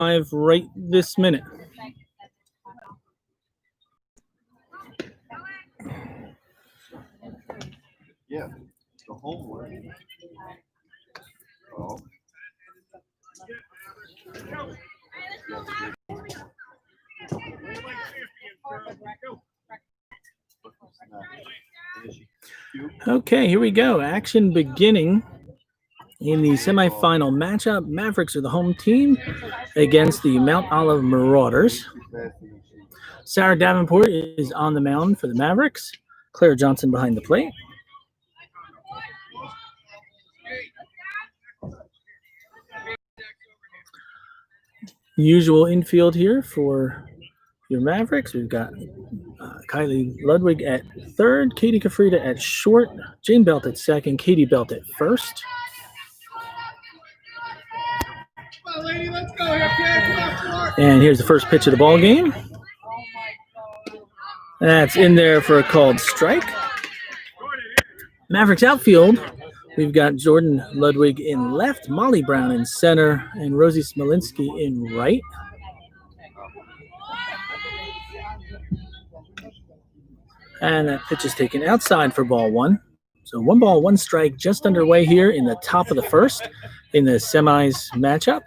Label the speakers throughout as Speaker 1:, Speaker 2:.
Speaker 1: right this minute.
Speaker 2: Yeah, the home one. Oh.
Speaker 1: Okay, here we go. Action beginning in the semifinal matchup. Mavericks are the home team against the Mount Olive Marauders. Sarah Davenport is on the mound for the Mavericks. Claire Johnson behind the plate. Usual infield here for your Mavericks. We've got Kylie Ludwig at third, Katie Kafrida at short, Jane Belt at second, Katie Belt at first. And here's the first pitch of the ball game. That's in there for a called strike. Mavericks outfield, we've got Jordan Ludwig in left, Molly Brown in center, and Rosie Smolinski in right. And that pitch is taken outside for ball one. So 1 ball, 1 strike just underway here in the top of the first in the semis matchup.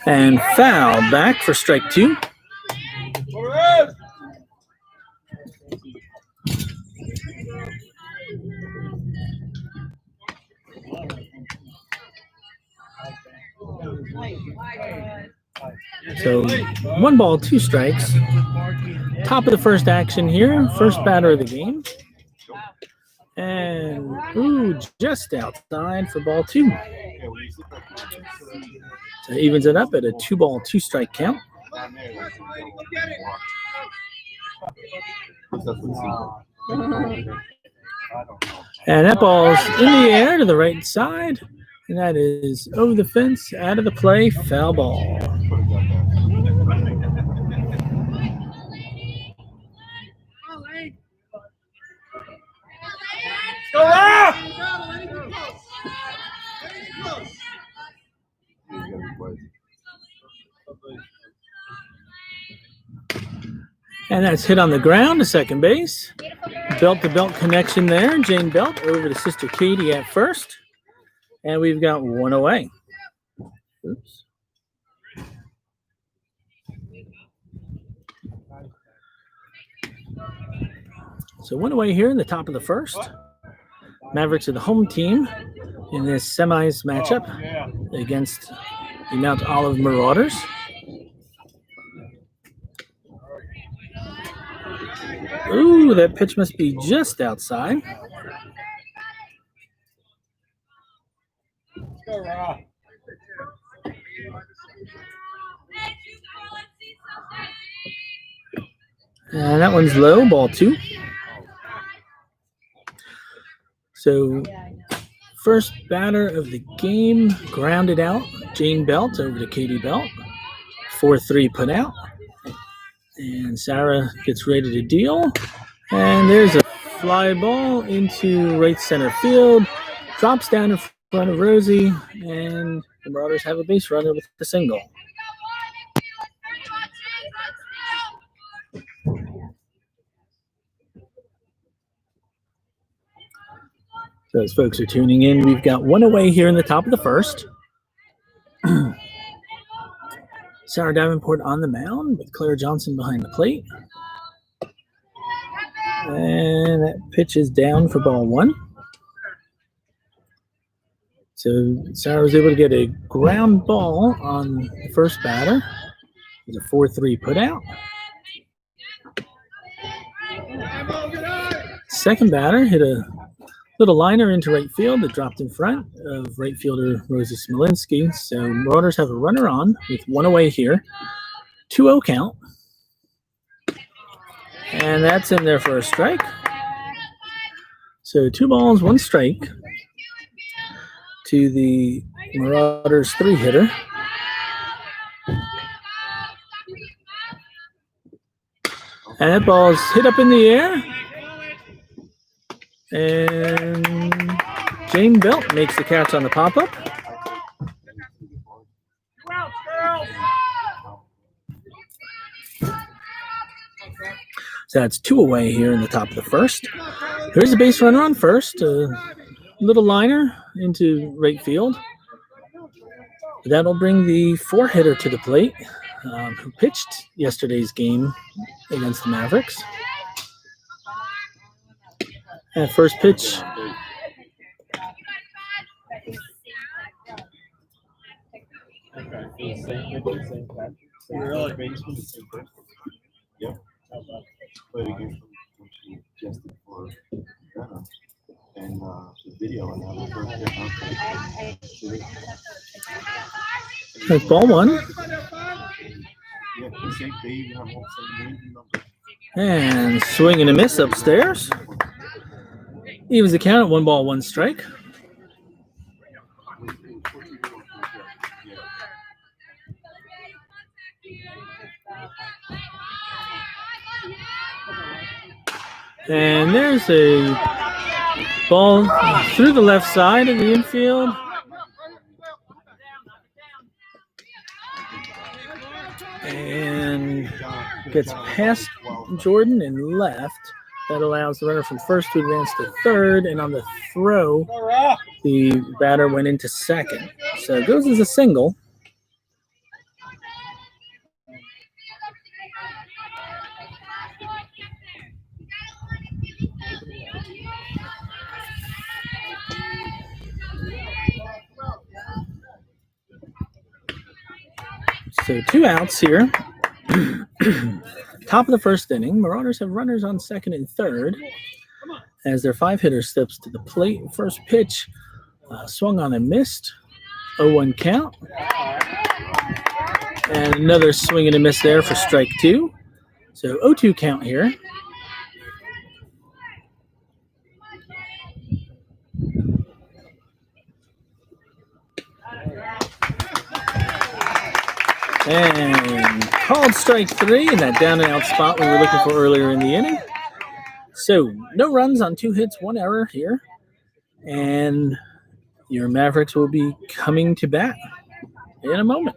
Speaker 1: And foul back for strike 2. So 1 ball, 2 strikes. Top of the first action here. First batter of the game. And just outside for ball 2. So it evens it up at a 2 ball, 2 strike count. And that ball's in the air to the right side. And that is over the fence, out of the play, foul ball.
Speaker 2: Go out!
Speaker 1: And that's hit on the ground to second base. Belt-to-belt connection there. Jane Belt over to sister Katie at first. And we've got 1 away. Oops. So 1 away here in the top of the first. Mavericks are the home team in this semis matchup against the Mount Olive Marauders. Ooh, that pitch must be just outside. And that one's low, ball 2. So first batter of the game, grounded out, Jane Belt over to Katie Belt. 4-3 put out. And Sarah gets ready to deal. And there's a fly ball into right center field. Drops down in front of Rosie. And the Marauders have a base runner with the single. So as folks are tuning in, we've got 1 away here in the top of the first. Sarah Davenport on the mound with Claire Johnson behind the plate. And that pitch is down for ball 1. So Sarah was able to get a ground ball on the first batter. It was a 4-3 put out. Second batter hit a little liner into right field that dropped in front of right fielder Rosie Smolinski. So Marauders have a runner on with 1 away here. 2-0 count. And that's in there for a strike. So 2 balls, 1 strike to the Marauders 3-hitter. And that ball's hit up in the air. And Jane Belt makes the catch on the pop-up. So that's 2 away here in the top of the first. There's a base runner on first. A little liner into right field. That'll bring the 4-hitter to the plate, who pitched yesterday's game against the Mavericks. At first pitch.
Speaker 2: Yep. Played against him when she adjusted for Venom and the video and that was
Speaker 1: That's ball 1.
Speaker 2: Yeah, the same they even have all the same number.
Speaker 1: And swing and a miss upstairs. Evens the count at 1 ball, 1 strike. And there's a ball through the left side of the infield. And gets past Jordan and left. That allows the runner from first to advance to third. And on the throw, the batter went into second. So it goes as a single. So 2 outs here. Top of the first inning. Marauders have runners on second and third as their 5-hitter steps to the plate. First pitch swung on and missed. 0-1 count. And another swing and a miss there for strike 2. So 0-2 count here. And called strike 3 in that down and out spot we were looking for earlier in the inning. So no runs on 2 hits, 1 error here. And your Mavericks will be coming to bat in a moment.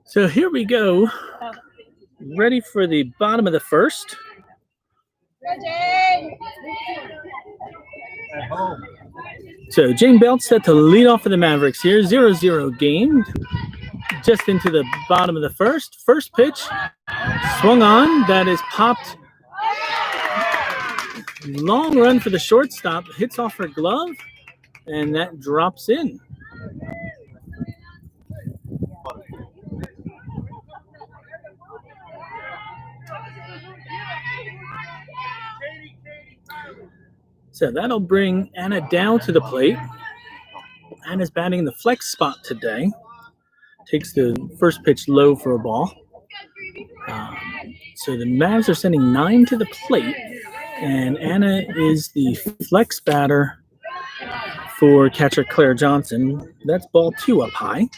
Speaker 1: So here we go. Ready for the bottom of the first. So Jane Belt set to lead off for the Mavericks here. 0-0 game. Just into the bottom of the first. First pitch swung on. That is popped. Long run for the shortstop. Hits off her glove. And that drops in. So that'll bring Anna Dow to the plate. Anna's batting the flex spot today. takes the first pitch low for a ball. So the Mavs are sending 9 to the plate, and Anna is the flex batter for catcher Claire Johnson. That's ball 2 up high.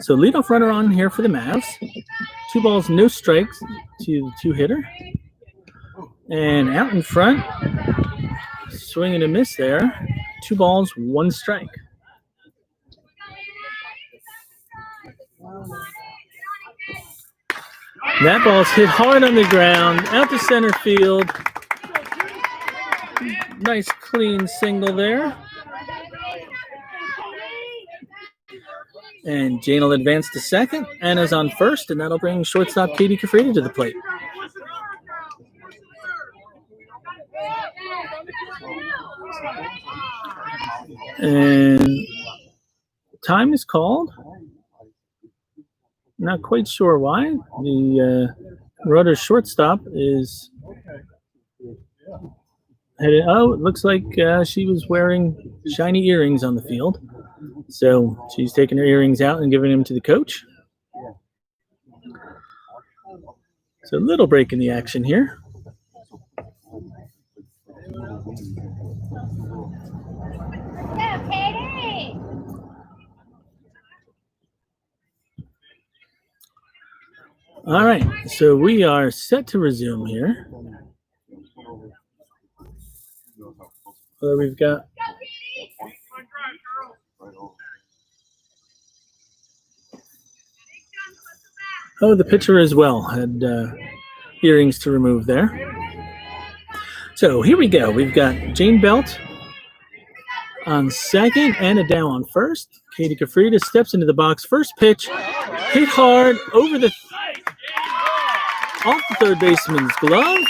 Speaker 1: So leadoff runner on here for the Mavs. 2 balls, no strikes to the 2-hitter. And out in front, swing and a miss there. 2 balls, 1 strike. That ball's hit hard on the ground, out to center field. Nice clean single there. And Jane will advance to second. Anna's on first, and that'll bring shortstop Katie Kafrida to the plate. And time is called. Not quite sure why. The Marauders shortstop is headed. Oh, it looks like she was wearing shiny earrings on the field. So she's taking her earrings out and giving them to the coach. So a little break in the action here. All right, so we are set to resume here. We've got the pitcher as well had earrings to remove there. So here we go. We've got Jane Belt on second, Anna Dow on first. Katie Kafrida steps into the box. First pitch, hit hard over the off the third baseman's glove,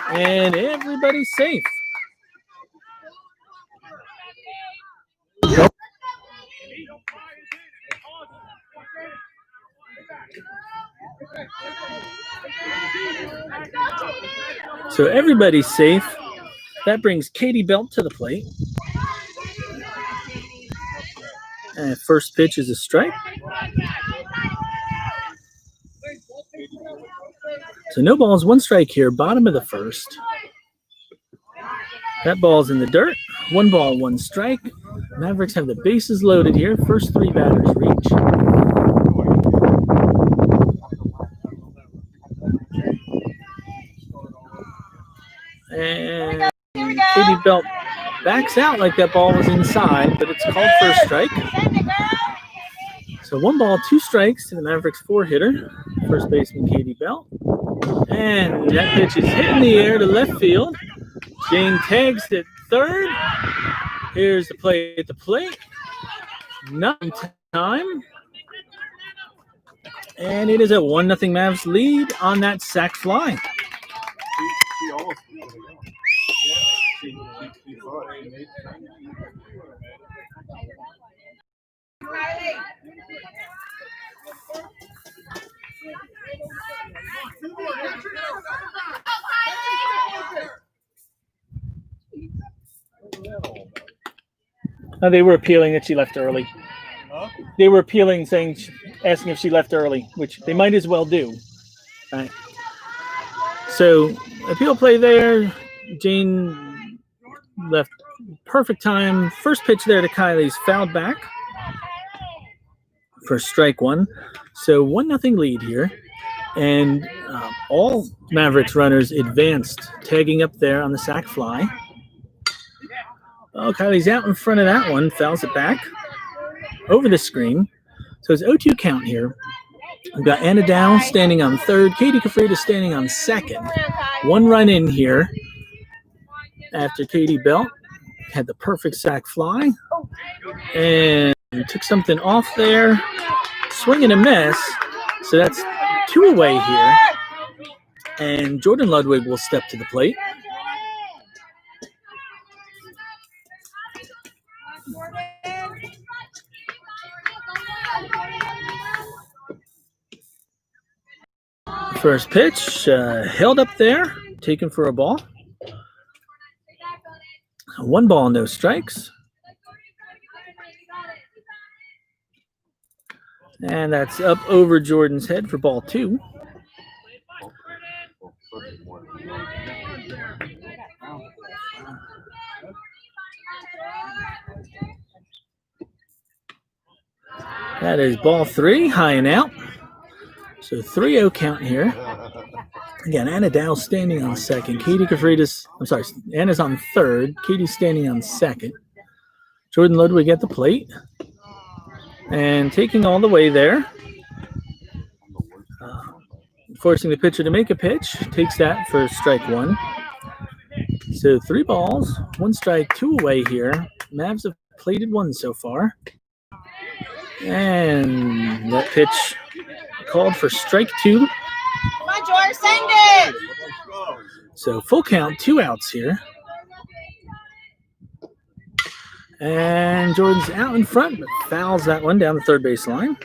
Speaker 1: and everybody's safe. So everybody's safe. That brings Katie Belt to the plate. And first pitch is a strike. So no balls, 1 strike here, bottom of the first. That ball's in the dirt. 1 ball, 1 strike. Mavericks have the bases loaded here. First 3 batters reach. And Katie Belt backs out like that ball was inside, but it's called for a strike. So 1 ball, 2 strikes to the Mavericks 4-hitter, first baseman Katie Belt. And that pitch is hit in the air to left field. Jane tags at third. Here's the play at the plate. Not in time. And it is a 1-0 Mavs lead on that sac fly. They were appealing that she left early. They were appealing, asking if she left early, which they might as well do. All right. So appeal play there. Jane left perfect time. First pitch there to Kylie's fouled back for strike 1. So 1-0 lead here. And all Mavericks runners advanced, tagging up there on the sac fly. Oh, Kylie's out in front of that one, fouls it back over the screen. So it's 0-2 count here. We've got Anna Dow standing on third, Katie Kafrida standing on second. 1 run in here after Katie Belt had the perfect sac fly and took something off there. Swing and a miss. So that's 2 away here. And Jordan Ludwig will step to the plate. First pitch held up there, taken for a ball. 1 ball, no strikes. And that's up over Jordan's head for ball 2. That is ball 3, high and out. So 3-0 count here. Again, Anna Dow standing on second. Anna's on third. Katie's standing on second. Jordan Ludwig at the plate. And taking all the way there. Forcing the pitcher to make a pitch. Takes that for strike 1. So 3 balls, 1 strike, 2 away here. Mavs have plated 1 so far. And that pitch called for strike 2.
Speaker 3: Come on, George, send it!
Speaker 1: So full count, 2 outs here. And Jordan's out in front, but fouls that one down the third base line.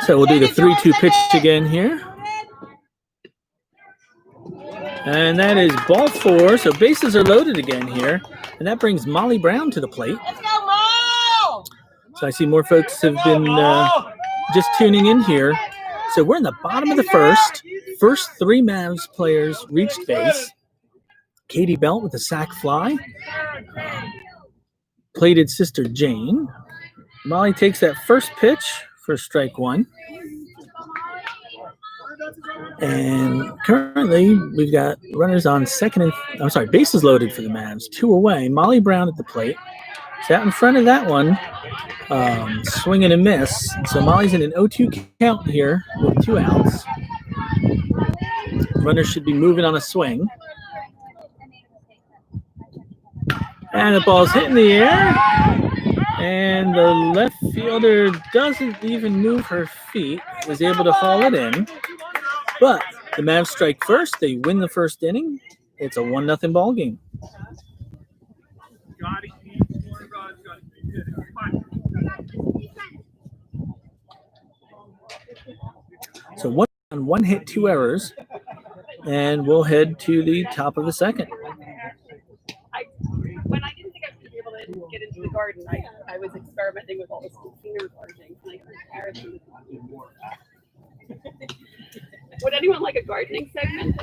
Speaker 1: So we'll do the 3-2 pitch again here. And that is ball 4. So bases are loaded again here. And that brings Molly Brown to the plate.
Speaker 3: Let's go, Mo!
Speaker 1: So I see more folks have been just tuning in here. So we're in the bottom of the first. First 3 Mavs players reached base. Katie Belt with a sac fly. Plated sister Jane. Molly takes that first pitch for strike 1. And currently we've got runners on bases loaded for the Mavs. 2 away. Molly Brown at the plate. It's out in front of that one. Swing and a miss. So Molly's in an 0-2 count here with 2 outs. Runners should be moving on a swing. And the ball's hitting the air. And the left fielder doesn't even move her feet. Was able to haul it in. But the Mavs strike first. They win the first inning. It's a 1-0 ball game. So 1 hit, 2 errors. And we'll head to the top of the second.
Speaker 4: When I didn't think I was going to be able to get into the garden, I was experimenting with all this finger gardening. And would anyone like a gardening segment?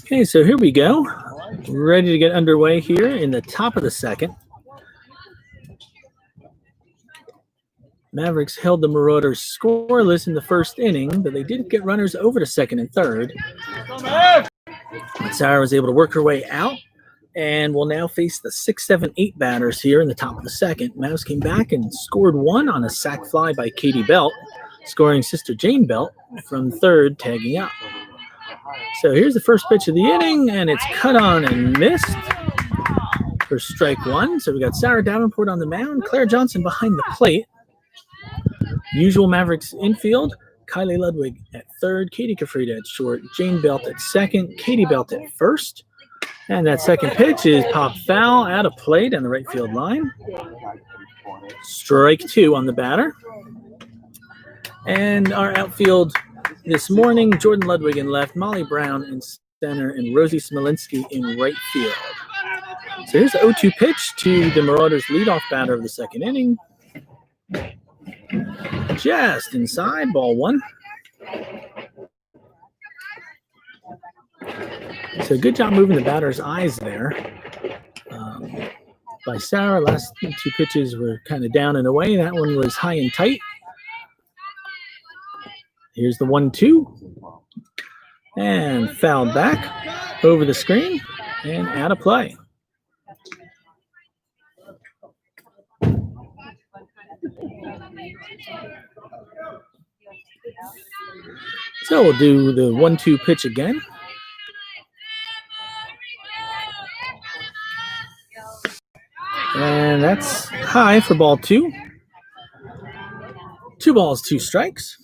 Speaker 1: Okay, so here we go. Ready to get underway here in the top of the second. Mavericks held the Marauders scoreless in the first inning, but they did get runners over to second and third. Sarah was able to work her way out and will now face the 6, 7, 8 batters here in the top of the second. Mavs came back and scored 1 on a sac fly by Katie Belt, scoring sister Jane Belt from third, tagging out. So here's the first pitch of the inning, and it's cut on and missed for strike 1. So we got Sarah Davenport on the mound, Claire Johnson behind the plate. Usual Mavericks infield, Kylie Ludwig at third, Katie Kafrida at short, Jane Belt at second, Katie Belt at first. And that second pitch is popped foul out of play down the right field line. Strike 2 on the batter. And our outfield this morning, Jordan Ludwig in left, Molly Brown in center, and Rosie Smolinski in right field. So here's the 0-2 pitch to the Marauders' leadoff batter of the second inning. Just inside, ball 1. So good job moving the batter's eyes there. by Sarah. Last two pitches were kind of down and away. That one was high and tight. Here's the 1-2. And fouled back over the screen and out of play. So we'll do the 1-2 pitch again. And that's high for ball 2. 2 balls, 2 strikes.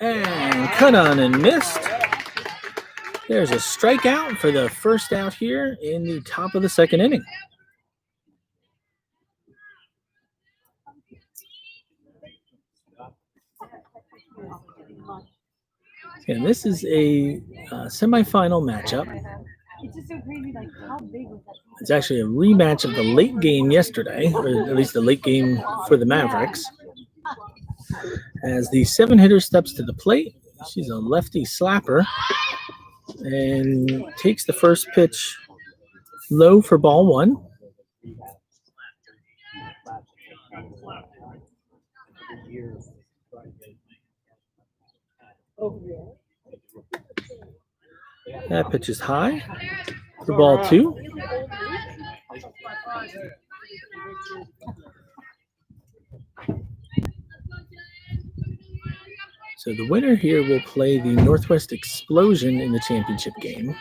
Speaker 1: And cut on and missed. There's a strikeout for the first out here in the top of the second inning. And this is a semifinal matchup. It's actually a rematch of the late game yesterday, or at least the late game for the Mavericks. As the 7-hitter steps to the plate, she's a lefty slapper and takes the first pitch low for ball 1. That pitch is high for ball 2. So the winner here will play the Northwest Explosion in the championship game.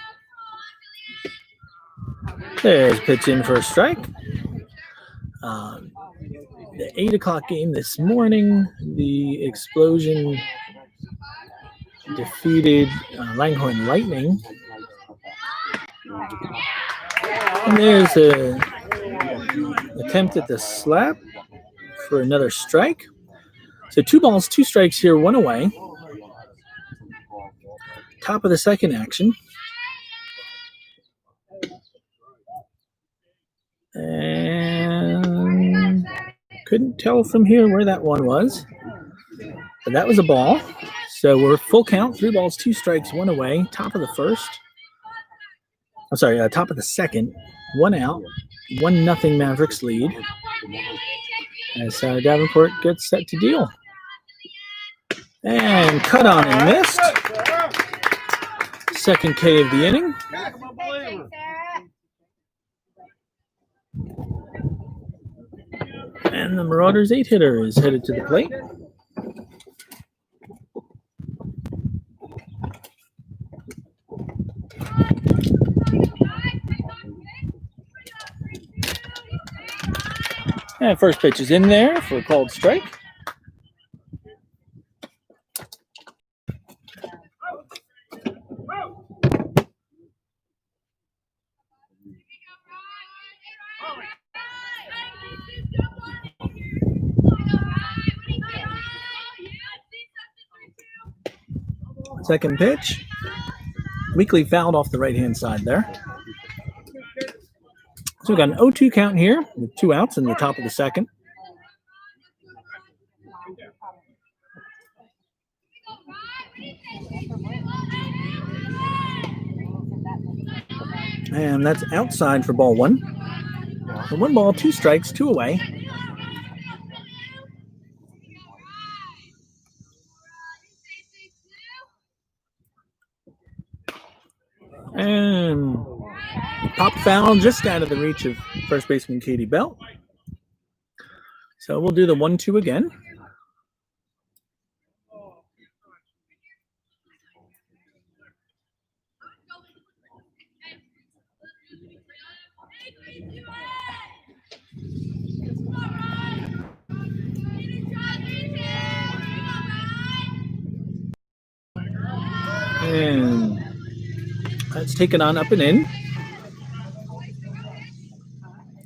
Speaker 1: There's pitch in for a strike. The 8 o'clock game this morning, the Explosion defeated Langhorne Lightning. And there's an attempt at the slap for another strike. So 2 balls, 2 strikes here, 1 away. Top of the second action. And couldn't tell from here where that one was. But that was a ball. So we're full count, 3 balls, 2 strikes, 1 away. Top of the first. I'm sorry, top of the second. 1 out. 1-0 Mavericks lead. As Sarah Davenport gets set to deal. And cut on and missed. Second K of the inning. And the Marauders 8-hitter is headed to the plate. And first pitch is in there for a called strike. Second pitch. Weekly fouled off the right-hand side there. So we've got an 0-2 count here with 2 outs in the top of the second. And that's outside for ball 1. So 1 ball, 2 strikes, 2 away. And pop foul just out of the reach of first baseman Katie Bell. So we'll do the 1-2 again. And that's taken on up and in.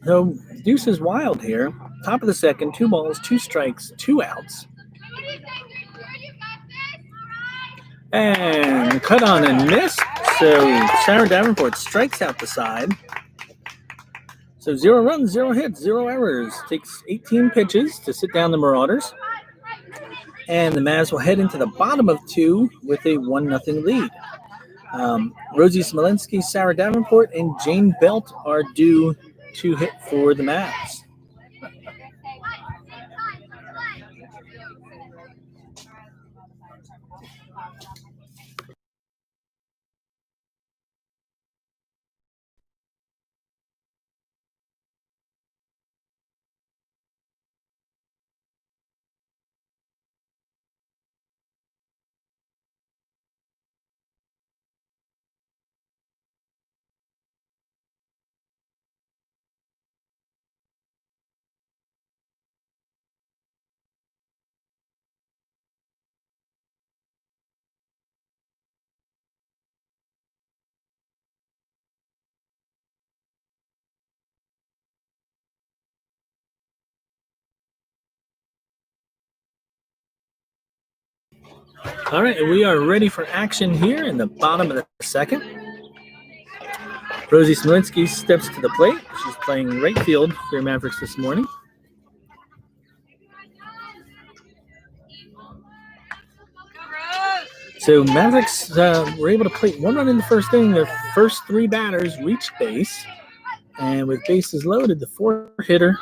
Speaker 1: So deuce is wild here. Top of the second, 2 balls, 2 strikes, 2 outs. And cut on and missed. So Sarah Davenport strikes out the side. So 0 runs, 0 hits, 0 errors. Takes 18 pitches to sit down the Marauders. And the Mavs will head into the bottom of 2 with a 1-0 lead. Rosie Smolinski, Sarah Davenport, and Jane Belt are due to hit for the Mavs. All right, we are ready for action here in the bottom of the second. Rosie Smolinski steps to the plate. She's playing right field for Mavericks this morning. So Mavericks were able to plate 1 run in the first inning. Their first 3 batters reached base. And with bases loaded, the 4-hitter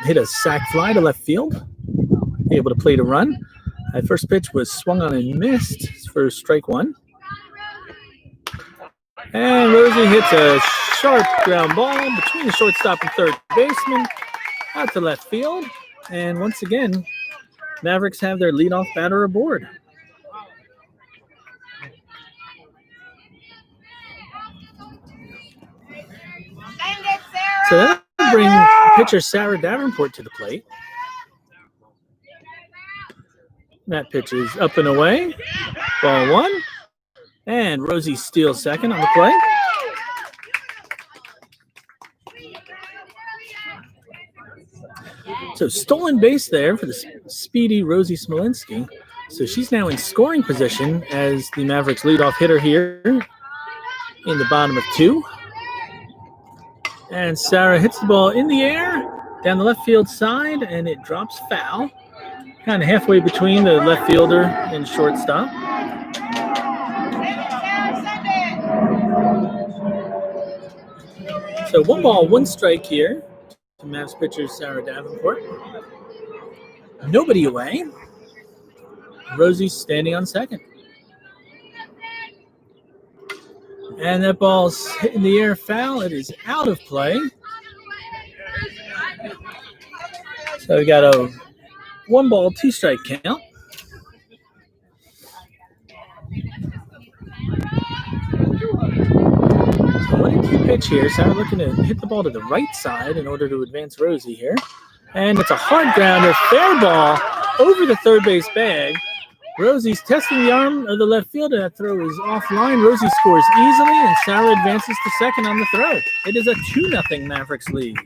Speaker 1: hit a sac fly to left field. Able to plate a run. That first pitch was swung on and missed for strike 1. And Rosie hits a sharp ground ball between the shortstop and third baseman out to left field. And once again, Mavericks have their leadoff batter aboard. So that'll bring pitcher Sarah Davenport to the plate. That pitch is up and away. Ball 1. And Rosie steals second on the play. So stolen base there for the speedy Rosie Smolinski. So she's now in scoring position as the Mavericks leadoff hitter here in the bottom of 2. And Sarah hits the ball in the air down the left field side, and it drops foul. Kind of halfway between the left fielder and shortstop. So 1 ball, 1 strike here to Mavs pitcher Sarah Davenport. Nobody away. Rosie's standing on second. And that ball's hit in the air foul. It is out of play. So we got a 1 ball, 2 strike count. So 1-2 pitch here. Sarah looking to hit the ball to the right side in order to advance Rosie here. And it's a hard grounder, fair ball over the third base bag. Rosie's testing the arm of the left fielder. That throw is offline. Rosie scores easily, and Sarah advances to second on the throw. It is a 2-0 Mavericks lead.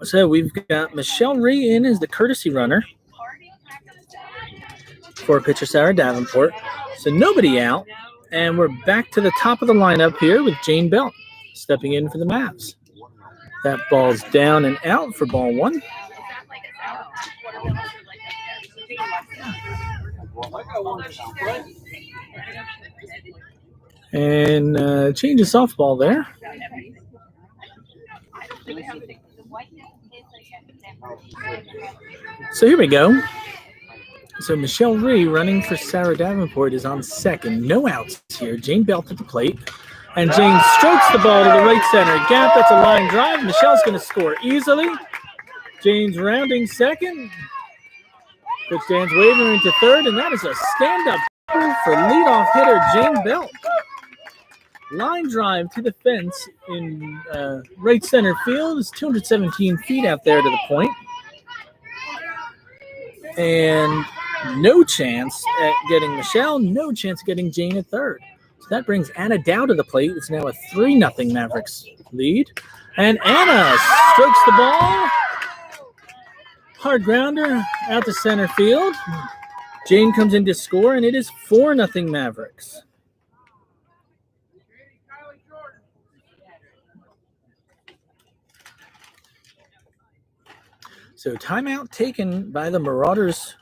Speaker 1: So we've got Michelle Rhee in as the courtesy runner for pitcher Sarah Davenport. So nobody out, and we're back to the top of the lineup here with Jane Belt stepping in for the Mavs. That ball's down and out for ball 1. And change of softball there. So here we go. So Michelle Rhee running for Sarah Davenport is on second. No outs here. Jane Belt at the plate. And Jane strokes the ball to the right center gap. That's a line drive. Michelle's going to score easily. Jane's rounding second. Pitch stands waving into third, and that is a stand-up for leadoff hitter Jane Belt. Line drive to the fence in right center field. It's 217 feet out there to the point. And no chance at getting Michelle, no chance at getting Jane at third. So that brings Anna Dow to the plate. It's now a 3-0 Mavericks lead. And Anna strokes the ball. Hard grounder out to center field. Jane comes in to score, and it is 4-0 Mavericks. So timeout taken by the Marauders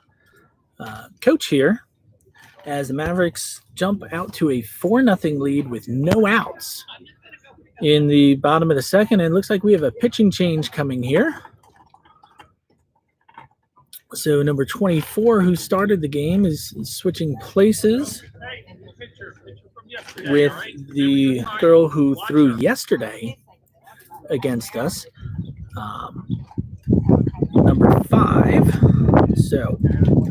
Speaker 1: coach here as the Mavericks jump out to a 4-0 lead with no outs in the bottom of the second. And it looks like we have a pitching change coming here. So number 24, who started the game, is switching places with the girl who threw yesterday against us, number 5. So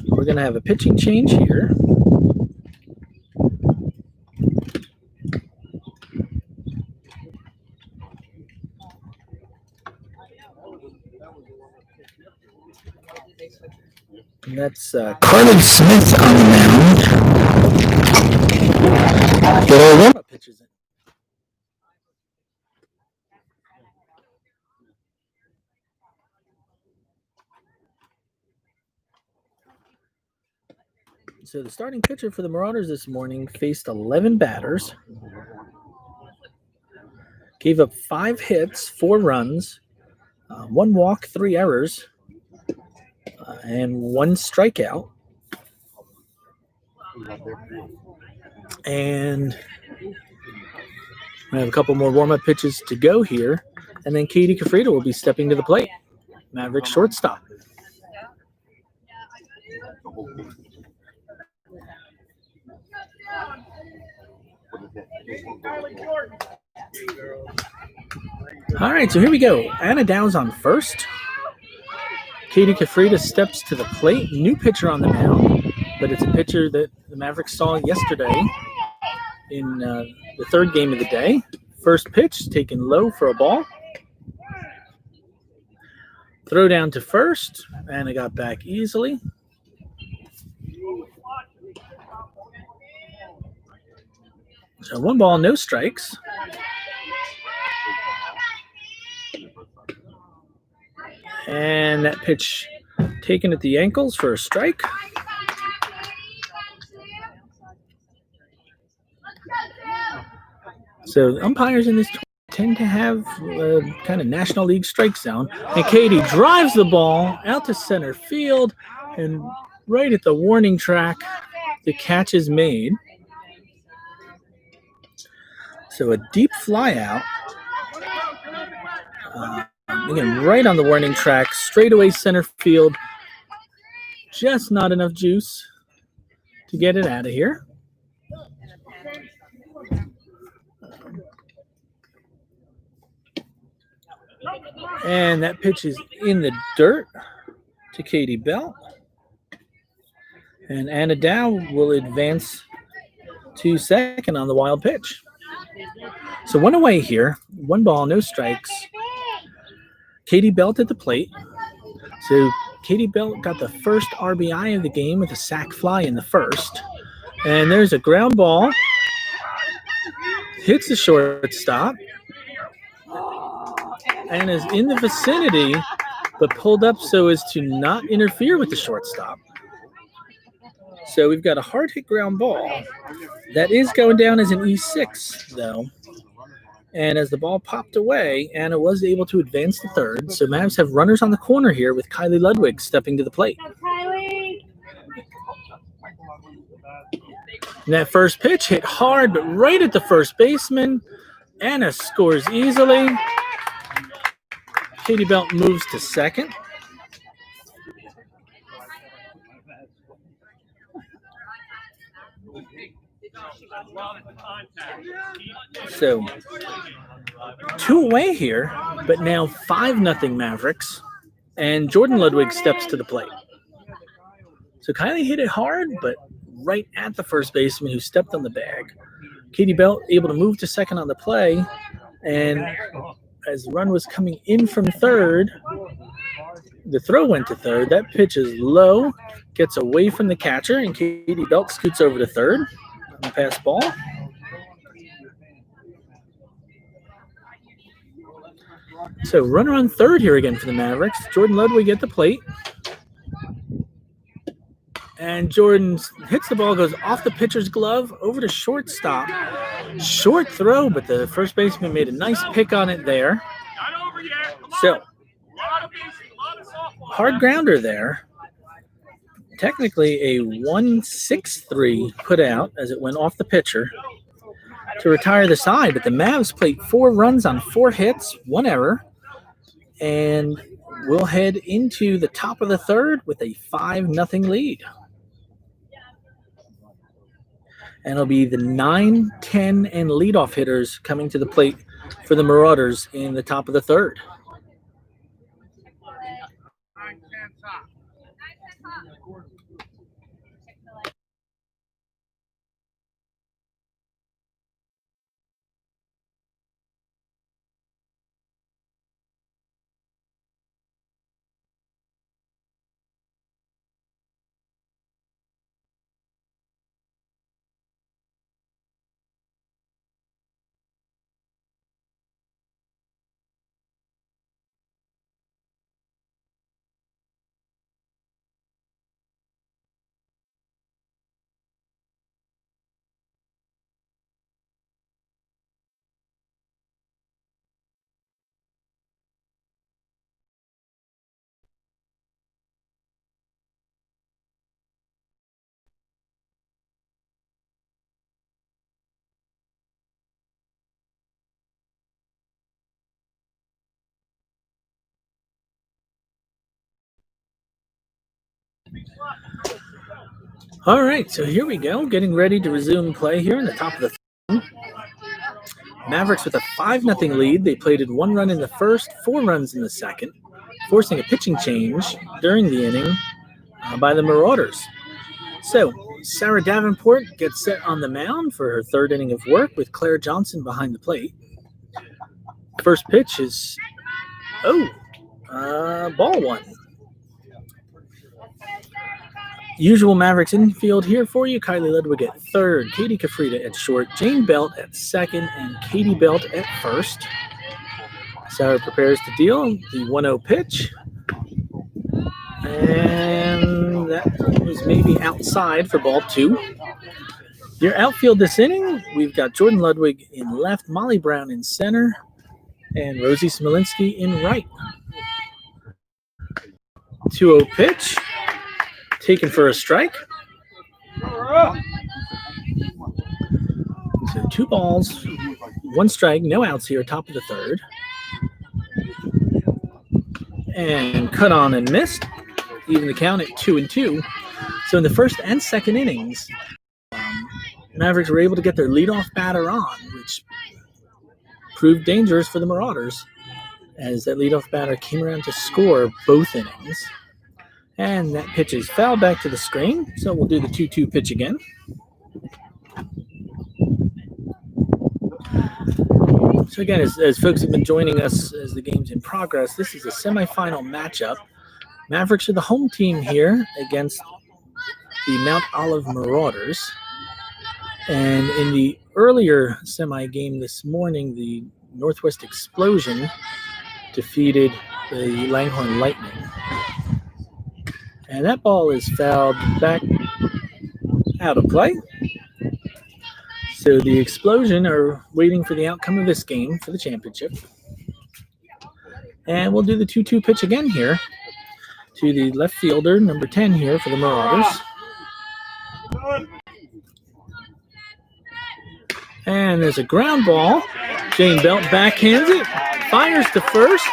Speaker 1: we're going to have a pitching change here. And that's Carly Smith on the mound. Get all warm-up pitches in. So the starting pitcher for the Marauders this morning faced 11 batters, gave up 5 hits, 4 runs, 1 walk, 3 errors, and 1 strikeout. And we have a couple more warm-up pitches to go here, and then Katie Kafrida will be stepping to the plate. Maverick shortstop. All right, so here we go. Anna Dow's on first. Katie Kafrida steps to the plate. New pitcher on the mound, but it's a pitcher that the Mavericks saw yesterday in the third game of the day. First pitch taken low for a ball. Throw down to first, and it got back easily. So 1 ball, no strikes. And that pitch taken at the ankles for a strike. So umpires in this tend to have a kind of National League strike zone. And Katie drives the ball out to center field, and right at the warning track, the catch is made. So a deep fly out. Again, right on the warning track, straightaway center field. Just not enough juice to get it out of here. And that pitch is in the dirt to Katie Bell. And Anna Dow will advance to second on the wild pitch. So 1 away here, 1 ball, no strikes. Katie Belt at the plate. So Katie Belt got the first RBI of the game with a sac fly in the first. And there's a ground ball. Hits the shortstop. And is in the vicinity, but pulled up so as to not interfere with the shortstop. So we've got a hard hit ground ball. That is going down as an E6, though. And as the ball popped away, Anna was able to advance to third. So Mavs have runners on the corner here with Kylie Ludwig stepping to the plate. And that first pitch hit hard, but right at the first baseman. Anna scores easily. Katie Belt moves to second. So 2 away here, but now 5-0 Mavericks, and Jordan Ludwig steps to the plate. So Kylie hit it hard, but right at the first baseman who stepped on the bag. Katie Belt able to move to second on the play, and as the run was coming in from third, the throw went to third. That pitch is low, gets away from the catcher, and Katie Belt scoots over to third on the pass ball. So runner on third here again for the Mavericks. Jordan Ludwig at the plate. And Jordan hits the ball, goes off the pitcher's glove, over to shortstop. Short throw, but the first baseman made a nice pick on it there. So, hard grounder there. Technically a 1-6-3 put out as it went off the pitcher to retire the side, but the Mavs played 4 runs on 4 hits, 1 error, and we'll head into the top of the third with a 5-0 lead. And it'll be the 9, 10, and leadoff hitters coming to the plate for the Marauders in the top of the third. All right, so here we go, getting ready to resume play here in the top of the third. Mavericks with a 5-0 lead. They plated 1 run in the first, 4 runs in the second, forcing a pitching change during the inning by the Marauders. So, Sarah Davenport gets set on the mound for her 3rd inning of work with Claire Johnson behind the plate. First pitch is, ball 1. Usual Mavericks infield here for you. Kylie Ludwig at 3rd, Katie Kafrida at short, Jane Belt at 2nd, and Katie Belt at 1st. Sarah prepares to deal the 1-0 pitch. And that was maybe outside for ball 2. Your outfield this inning, we've got Jordan Ludwig in left, Molly Brown in center, and Rosie Smolinski in right. 2-0 pitch. Taken for a strike. So 2 balls, 1 strike, no outs here, top of the third. And cut on and missed. Even the count at 2-2. So in the first and second innings, Mavericks were able to get their leadoff batter on, which proved dangerous for the Marauders, as that leadoff batter came around to score both innings. And that pitch is fouled back to the screen, so we'll do the 2-2 pitch again. So again, as folks have been joining us as the game's in progress, this is a semifinal matchup. Mavericks are the home team here against the Mount Olive Marauders. And in the earlier semi-game this morning, the Northwest Explosion defeated the Langhorne Lightning. And that ball is fouled back out of play. So the Explosion are waiting for the outcome of this game for the championship. And we'll do the 2-2 pitch again here to the left fielder, number 10 here for the Marauders. And there's a ground ball. Jane Belt backhands it, fires to first.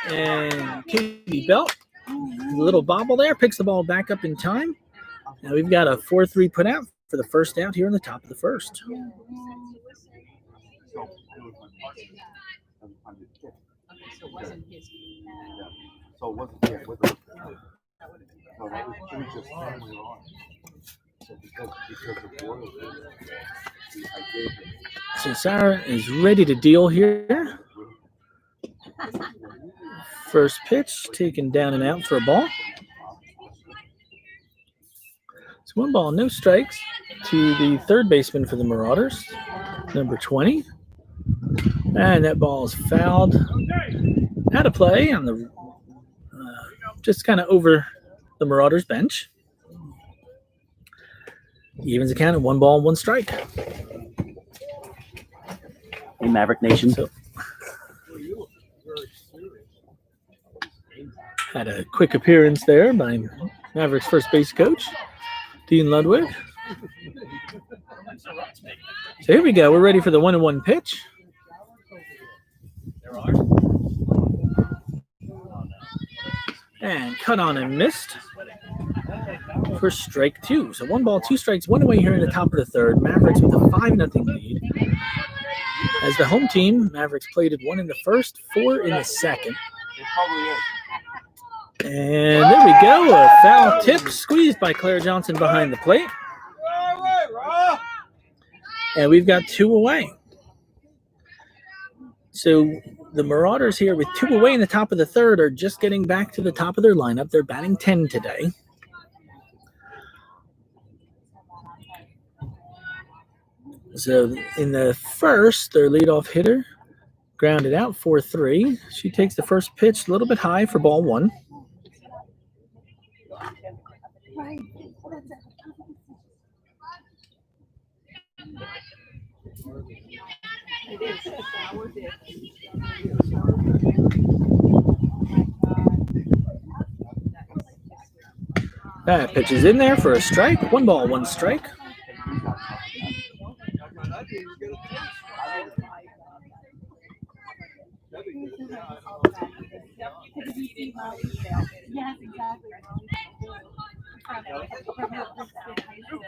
Speaker 1: And Katie Belt, a little bobble there, picks the ball back up in time. Now we've got a 4-3 put out for the first out here in the top of the first. So Sarah is ready to deal here. First pitch taken down and out for a ball. It's 1 ball, no strikes to the third baseman for the Marauders, number 20. And that ball is fouled out of play on the just kind of over the Marauders bench. Evens the count at 1 ball, 1 strike.
Speaker 5: Hey, Maverick Nation.
Speaker 1: So, had a quick appearance there by Mavericks first base coach, Dean Ludwig. So here we go. We're ready for the 1-1 pitch. And cut on and missed for strike 2. So 1 ball, 2 strikes, 1 away here in the top of the third. Mavericks with a 5-0 lead. As the home team, Mavericks plated 1 in the first, 4 in the second. And there we go. A foul tip squeezed by Claire Johnson behind the plate. And we've got 2 away. So the Marauders here with 2 away in the top of the third are just getting back to the top of their lineup. They're batting 10 today. So in the first, their leadoff hitter grounded out 4-3. She takes the first pitch a little bit high for ball 1. That pitch is in there for a strike. 1 ball, 1 strike.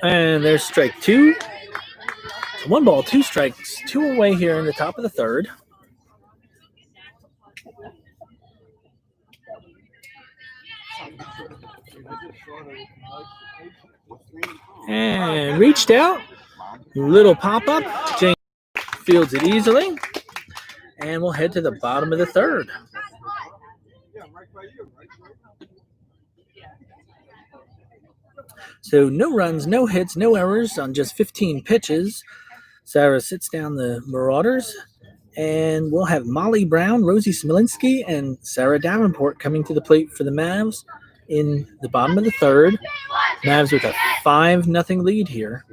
Speaker 1: And there's strike 2. So 1 ball, 2 strikes, 2 away here in the top of the third. And reached out. Little pop-up. James fields it easily. And we'll head to the bottom of the third. So no runs, no hits, no errors on just 15 pitches. Sarah sits down the Marauders. And we'll have Molly Brown, Rosie Smolinski, and Sarah Davenport coming to the plate for the Mavs in the bottom of the third. Mavs with a 5-0 lead here.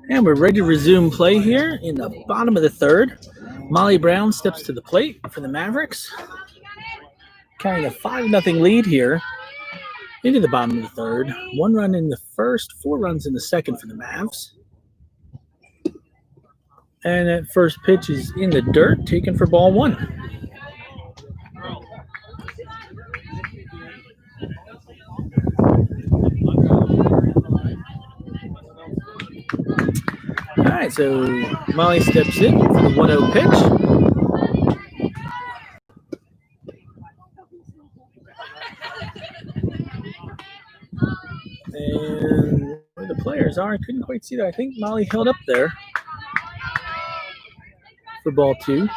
Speaker 1: And we're ready to resume play here in the bottom of the third. Molly Brown steps to the plate for the Mavericks, carrying a 5-0 lead here into the bottom of the third. 1 run in the first, 4 runs in the second for the Mavs. And that first pitch is in the dirt, taken for ball 1. All right, so Molly steps in for the 1-0 pitch. And where the players are, I couldn't quite see that. I think Molly held up there for ball 2.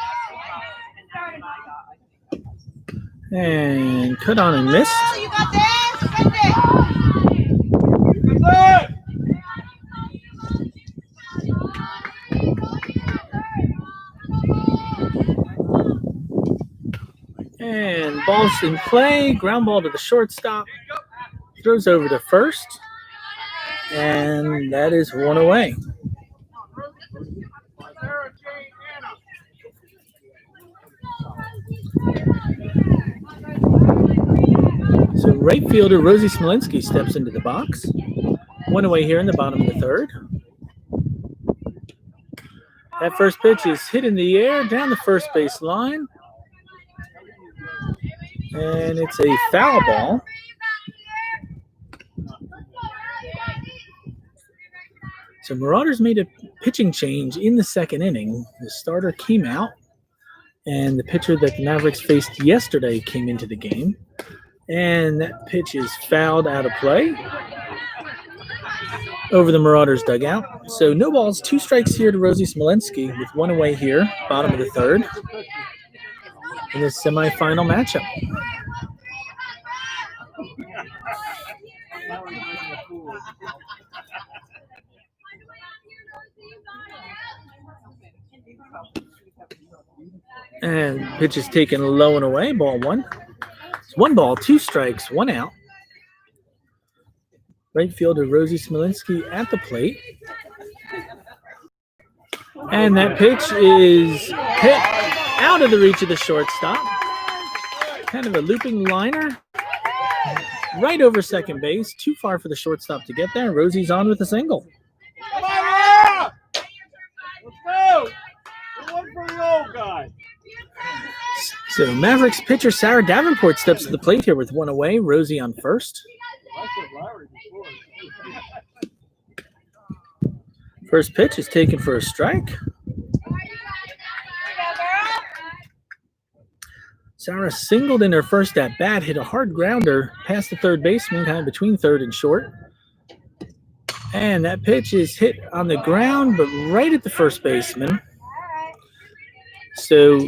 Speaker 1: And cut on and missed.
Speaker 3: Oh, you got this? Send it.
Speaker 1: And ball's in play. Ground ball to the shortstop. Throws over to first. And that is 1 away. So Right fielder Rosie Smolinski steps into the box. One away here in the bottom of the third. That first pitch is hit in the air down the first base line. And it's a foul ball. So Marauders made a pitching change in the second inning. The starter came out, and the pitcher that the Mavericks faced yesterday came into the game. And that pitch is fouled out of play over the Marauders dugout. So no balls, 2 strikes here to Rosie Smolinski with 1 away here, bottom of the third, in this semifinal matchup. And pitch is taken low and away, ball 1. It's 1 ball, 2 strikes, 1 out. Right fielder Rosie Smolinski at the plate. And that pitch is hit out of the reach of the shortstop. Kind of a looping liner. Right over second base. Too far for the shortstop to get there. Rosie's on with a single.
Speaker 6: Let's go! One for the old guy.
Speaker 1: So Mavericks pitcher Sarah Davenport steps to the plate here with 1 away. Rosie on first. First pitch is taken for a strike. Sarah singled in her first at bat, hit a hard grounder past the third baseman, kind of between third and short. And that pitch is hit on the ground, but right at the first baseman. So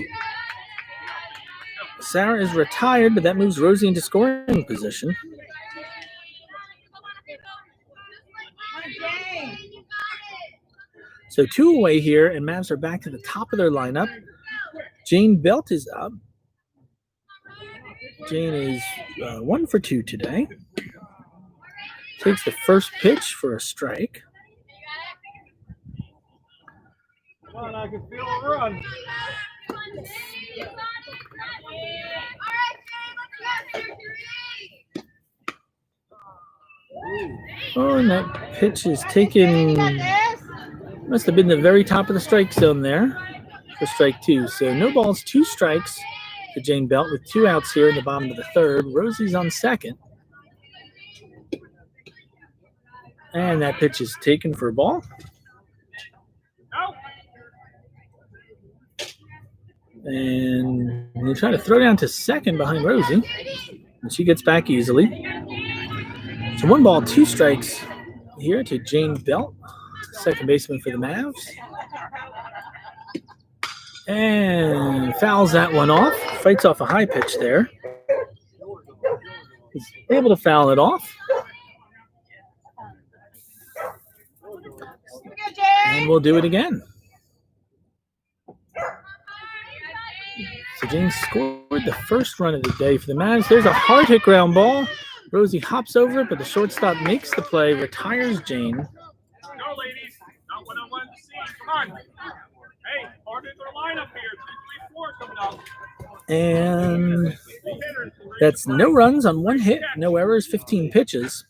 Speaker 1: Sarah is retired, but that moves Rosie into scoring position. So 2 away here, and Mavs are back to the top of their lineup. Jane Belt is up. Jane is 1 for 2 today. Takes the first pitch for a strike.
Speaker 6: Come on, I can feel a run.
Speaker 1: Oh, and that pitch is taken. Must have been the very top of the strike zone there for strike 2. So no balls, 2 strikes to Jane Belt with 2 outs here in the bottom of the third. Rosie's on second. And that pitch is taken for a ball. And they try to throw down to second behind Rosie. And she gets back easily. So 1 ball, 2 strikes here to Jane Belt, second baseman for the Mavs. And fouls that one off. Fights off a high pitch there. He's able to foul it off. And we'll do it again. So Jane scored the first run of the day for the Mavs. There's a hard hit ground ball. Rosie hops over it, but the shortstop makes the play, retires Jane.
Speaker 6: Go, ladies. Not what I wanted to see. Come on. Hey, part of their lineup here. 2, 3, 4 coming up.
Speaker 1: And that's no runs on 1 hit, no errors, 15 pitches.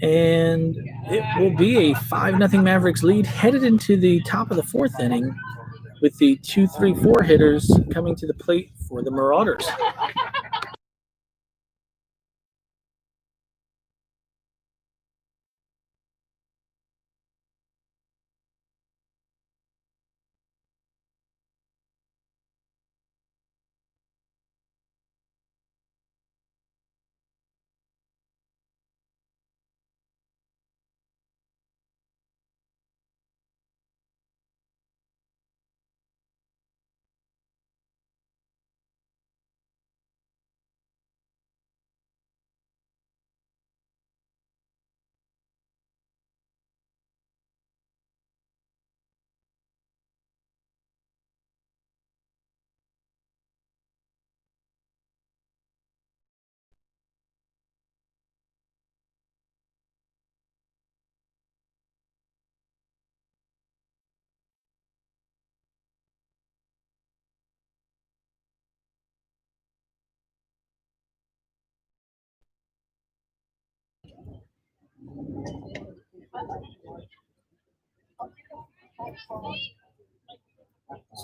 Speaker 1: And it will be a 5-0 Mavericks lead headed into the top of the 4th inning with the 2, 3, 4 hitters coming to the plate for the Marauders.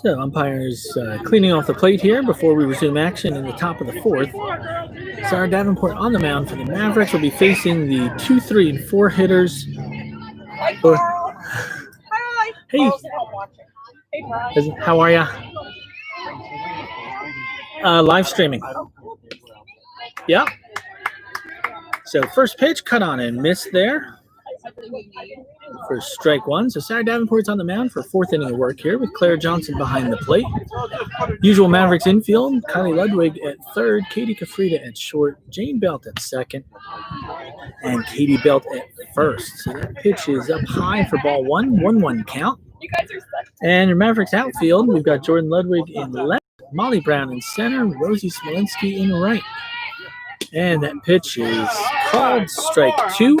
Speaker 1: So umpires cleaning off the plate here before we resume action in the top of the fourth. Sarah Davenport on the mound for the Mavericks will be facing the 2, 3, and 4 hitters.
Speaker 4: Hi, Carl. Hi.
Speaker 1: Hey,
Speaker 4: Carl's at home watching. Hey, Brian.
Speaker 1: how are ya? Live streaming. Yeah. So first pitch, cut on and missed there for strike one. So Sarah Davenport's on the mound for fourth inning of work here with Claire Johnson behind the plate. Usual Mavericks infield, Kylie Ludwig at third, Katie Kafrida at short, Jane Belt at second, and Katie Belt at first. So that pitch is up high for ball one, 1-1 count.
Speaker 4: You guys are such.
Speaker 1: And your Mavericks outfield, we've got Jordan Ludwig in left, Molly Brown in center, Rosie Smolinski in right. And that pitch is called strike two.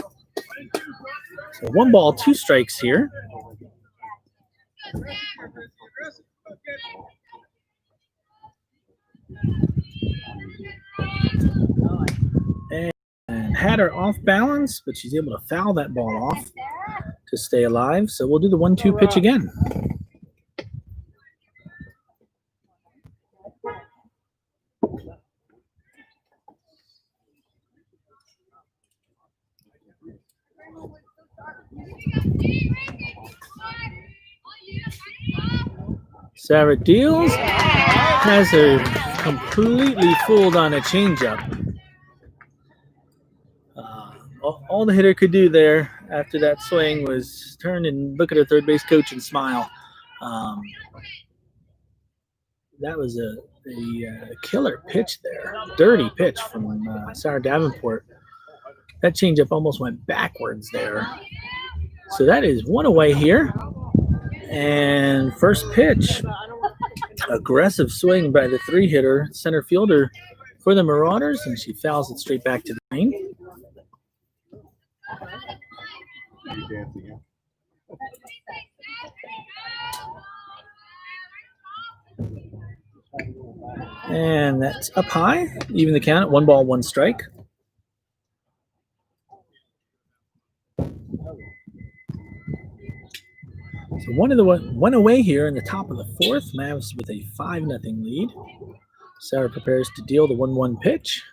Speaker 1: So 1 ball, 2 strikes here. And had her off balance, but she's able to foul that ball off to stay alive. So we'll do the 1-2 pitch again. Sarah deals, has her completely fooled on a changeup. All the hitter could do there after that swing was turn and look at her third base coach and smile. That was a killer pitch there, dirty pitch from Sarah Davenport. That changeup almost went backwards there. So that is 1 away here. And first pitch, aggressive swing by the 3-hitter center fielder for the Marauders, and she fouls it straight back to the lane. And that's up high, even the count at 1 ball, 1 strike. So one away here in the top of the fourth. Mavs with a 5-0 lead. Sarah prepares to deal the 1-1 pitch.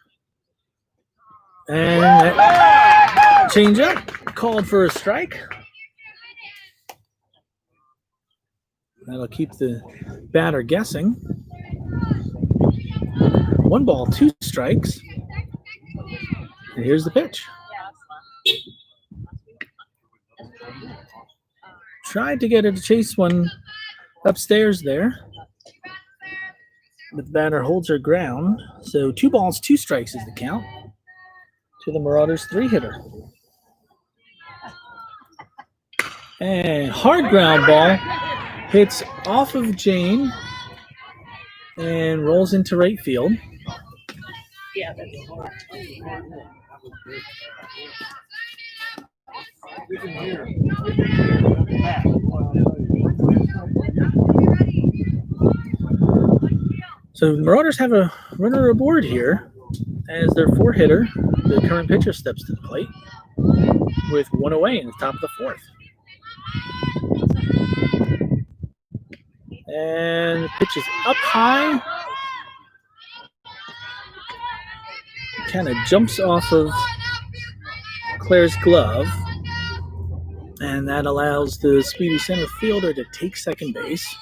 Speaker 1: And that changeup called for a strike. That'll keep the batter guessing. 1 ball, 2 strikes. And here's the pitch. Tried to get her to chase one upstairs there, but the batter holds her ground. So 2 balls, 2 strikes is the count to the Marauders 3-hitter. And hard ground ball hits off of Jane and rolls into right field.
Speaker 4: Yeah,
Speaker 1: So the Marauders have a runner aboard here as their 4-hitter, the current pitcher, steps to the plate with 1 away in the top of the fourth. And the pitch is up high. Kind of jumps off of Claire's glove. And that allows the speedy center fielder to take second base.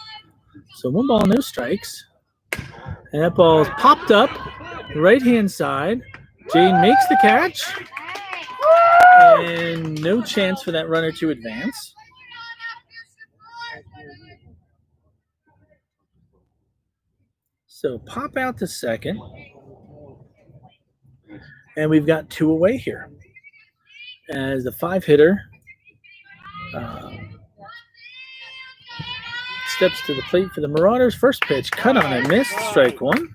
Speaker 1: So 1 ball, no strikes. And that ball is popped up, right-hand side. Jane makes the catch. And no chance for that runner to advance. So pop out to second. And we've got 2 away here. As the 5-hitter steps to the plate for the Marauders. First pitch, cut on and missed, strike 1.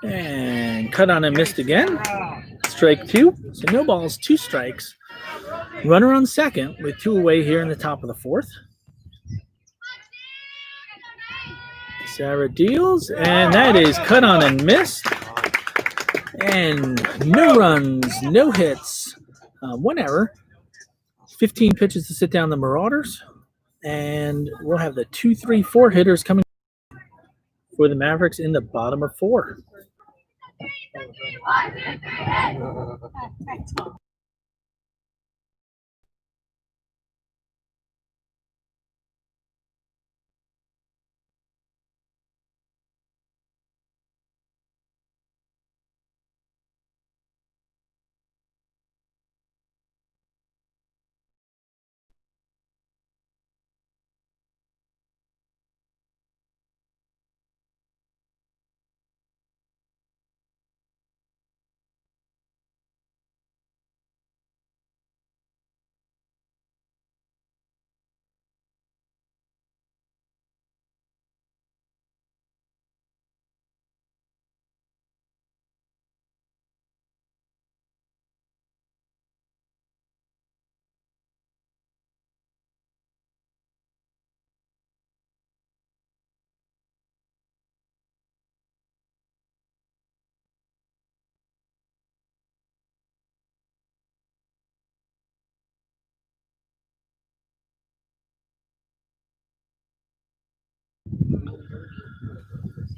Speaker 1: And cut on and missed again, strike 2. So no balls, 2 strikes. Runner on second with 2 away here in the top of the fourth. Sarah deals, and that is cut on and missed. And no runs, no hits, one error. 15 pitches to sit down the Marauders. And we'll have the 2, 3, 4 hitters coming for the Mavericks in the bottom of 4.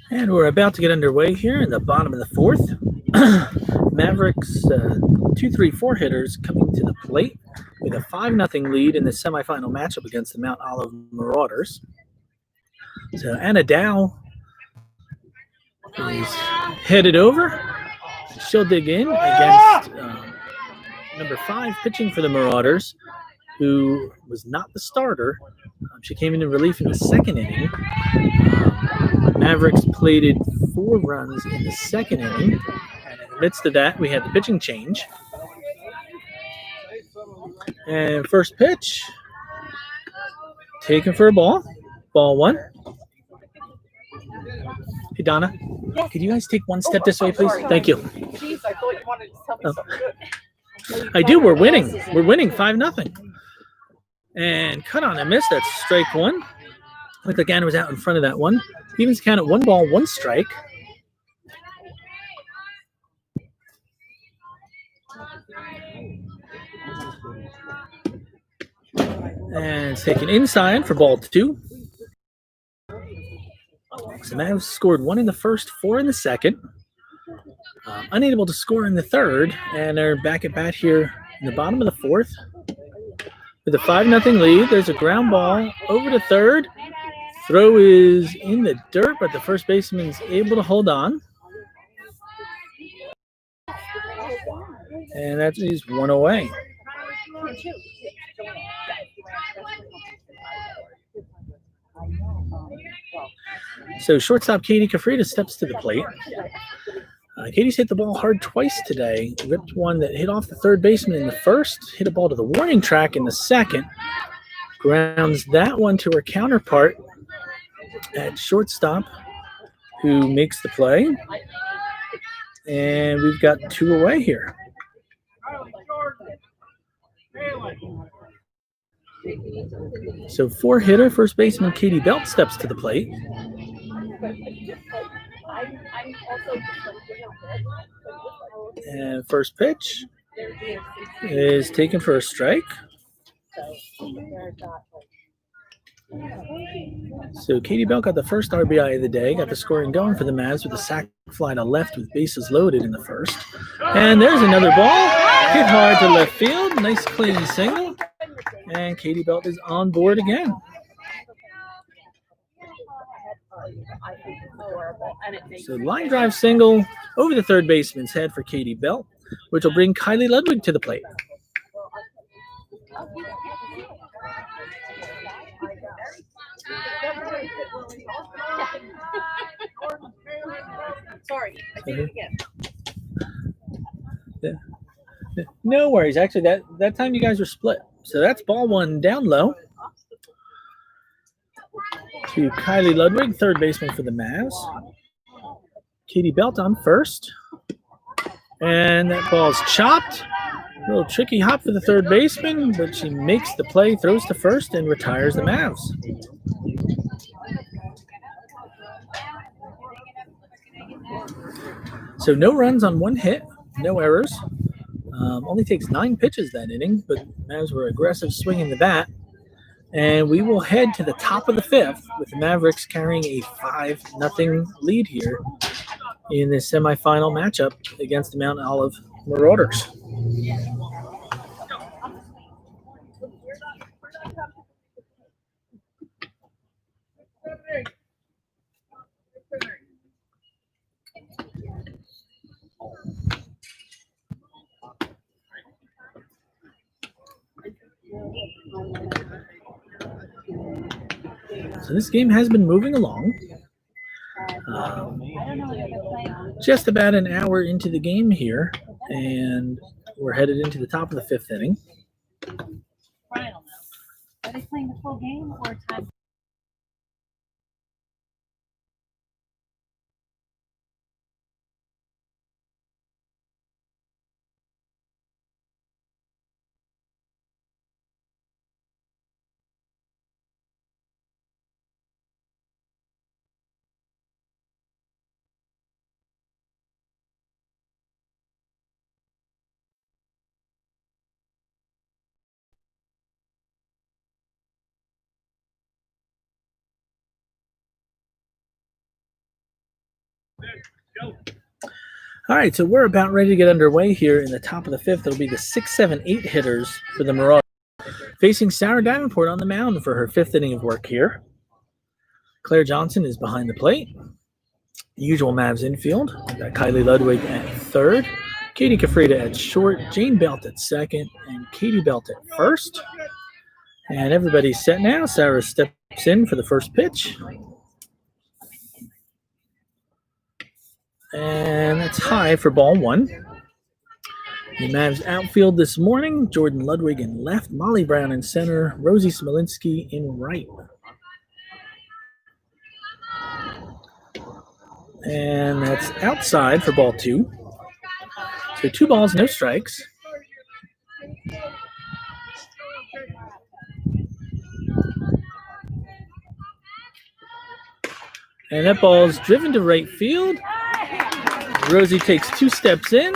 Speaker 1: And we're about to get underway here in the bottom of the 4th. Mavericks 2, 3, 4 hitters coming to the plate with a 5-0 lead in the semifinal matchup against the Mount Olive Marauders. So Anna Dow is headed over. She'll dig in against number 5 pitching for the Marauders, who was not the starter. She came into relief in the 2nd inning. Mavericks plated 4 runs in the 2nd inning. And in the midst of that, we had the pitching change. And first pitch, taken for a ball. Ball 1. Hey, Donna, could you guys take one step this way, please? Thank you.
Speaker 4: Jeez, I thought you wanted to tell me something good.
Speaker 1: I do. We're winning. We're winning 5-0. And cut on and miss. That's strike 1. Looked like Anna was out in front of that one. Evens count at 1 ball, 1 strike. And it's taken inside for ball 2. So Mavs scored 1 in the first, 4 in the second. Unable to score in the third, and they're back at bat here in the bottom of the 4th. With a 5-0 lead, there's a ground ball over to third. Throw is in the dirt, but the first baseman's able to hold on. And that is 1 away. So shortstop Katie Kafrida steps to the plate. Katie's hit the ball hard twice today. Ripped one that hit off the third baseman in the first, hit a ball to the warning track in the second. Grounds that one to her counterpart at shortstop, who makes the play. And we've got 2 away here. So 4 hitter, first baseman Katie Belt steps to the plate. And first pitch is taken for a strike. So Katie Bell got the first RBI of the day, got the scoring going for the Mavs with a sac fly to left with bases loaded in the first. And there's another ball, hit hard to left field, nice clean single. And Katie Belt is on board again. So line drive single over the third baseman's head for Katie Belt, which will bring Kylie Ludwig to the plate.
Speaker 4: Sorry, I did it again.
Speaker 1: No worries. Actually, that time you guys were split. So that's ball 1 down low to Kylie Ludwig, third baseman for the Mavs. Katie Belt on first. And that ball's chopped. A little tricky hop for the third baseman, but she makes the play, throws to first, and retires the Mavs. So no runs on one hit, no errors. Only takes 9 pitches that inning, but Mavs were aggressive swinging the bat. And we will head to the top of the 5th with the Mavericks carrying a 5-0 lead here in this semifinal matchup against the Mount Olive Marauders. So this game has been moving along. Just about an hour into the game here, and we're headed into the top of the 5th inning.
Speaker 7: Brian will know. Are they playing the full game or time?
Speaker 1: All right, so we're about ready to get underway here in the top of the 5th. It'll be the 6, 7, 8 hitters for the Marauders, facing Sarah Davenport on the mound for her 5th inning of work here. Claire Johnson is behind the plate. Usual Mavs infield. We've got Kylie Ludwig at 3rd, Katie Kafrida at short, Jane Belt at 2nd, and Katie Belt at 1st. And everybody's set now. Sarah steps in for the first pitch. And that's high for ball 1. The Mavs outfield this morning, Jordan Ludwig in left, Molly Brown in center, Rosie Smolinski in right. And that's outside for ball 2. So 2 balls, no strikes. And that ball's driven to right field. Rosie takes 2 steps in,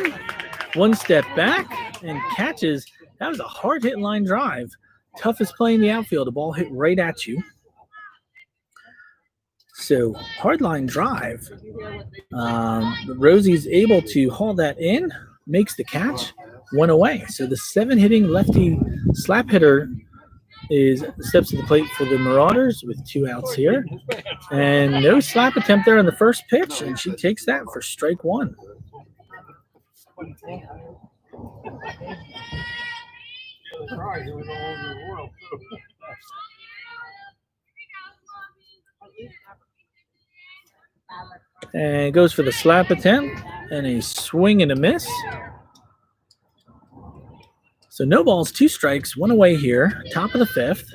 Speaker 1: 1 step back, and catches. That was a hard-hit line drive. Toughest play in the outfield. A ball hit right at you. So hard line drive. Rosie's able to haul that in, makes the catch, 1 away. So the 7-hitting lefty slap hitter steps to the plate for the Marauders with 2 outs here. And no slap attempt there on the first pitch, and she takes that for strike 1. And goes for the slap attempt, and a swing and a miss. So no balls, 2 strikes, 1 away here, top of the 5th.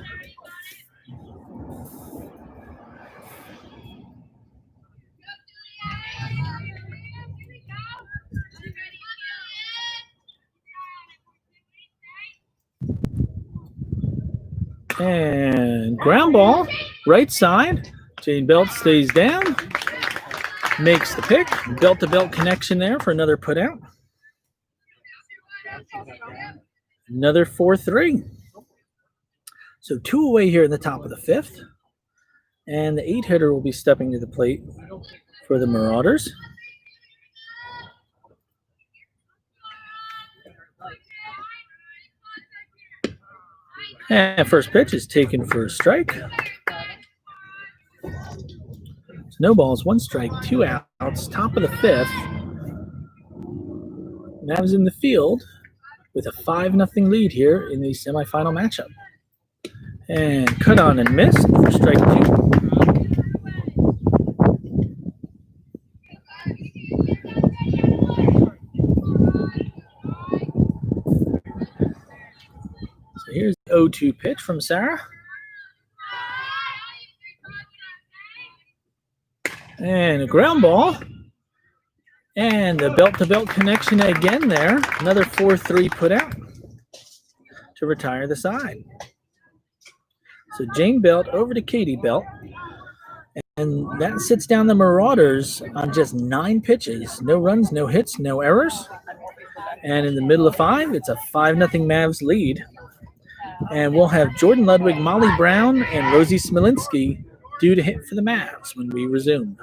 Speaker 1: And ground ball, right side. Jane Belt stays down, makes the pick. Belt-to-belt connection there for another putout. Another 4-3. So 2 away here in the top of the 5th. And the 8-hitter will be stepping to the plate for the Marauders. And first pitch is taken for a strike. So no balls, 1 strike, 2 outs, top of the 5th. Mavs in the field with a 5-0 lead here in the semifinal matchup. And cut on and missed for strike 2. So here's the 0-2 pitch from Sarah. And a ground ball. And the belt-to-belt connection again there. Another 4-3 put out to retire the side. So Jane Belt over to Katie Belt. And that sits down the Marauders on just 9 pitches. No runs, no hits, no errors. And in the middle of 5, it's a 5-0 Mavs lead. And we'll have Jordan Ludwig, Molly Brown, and Rosie Smolinski due to hit for the Mavs when we resume.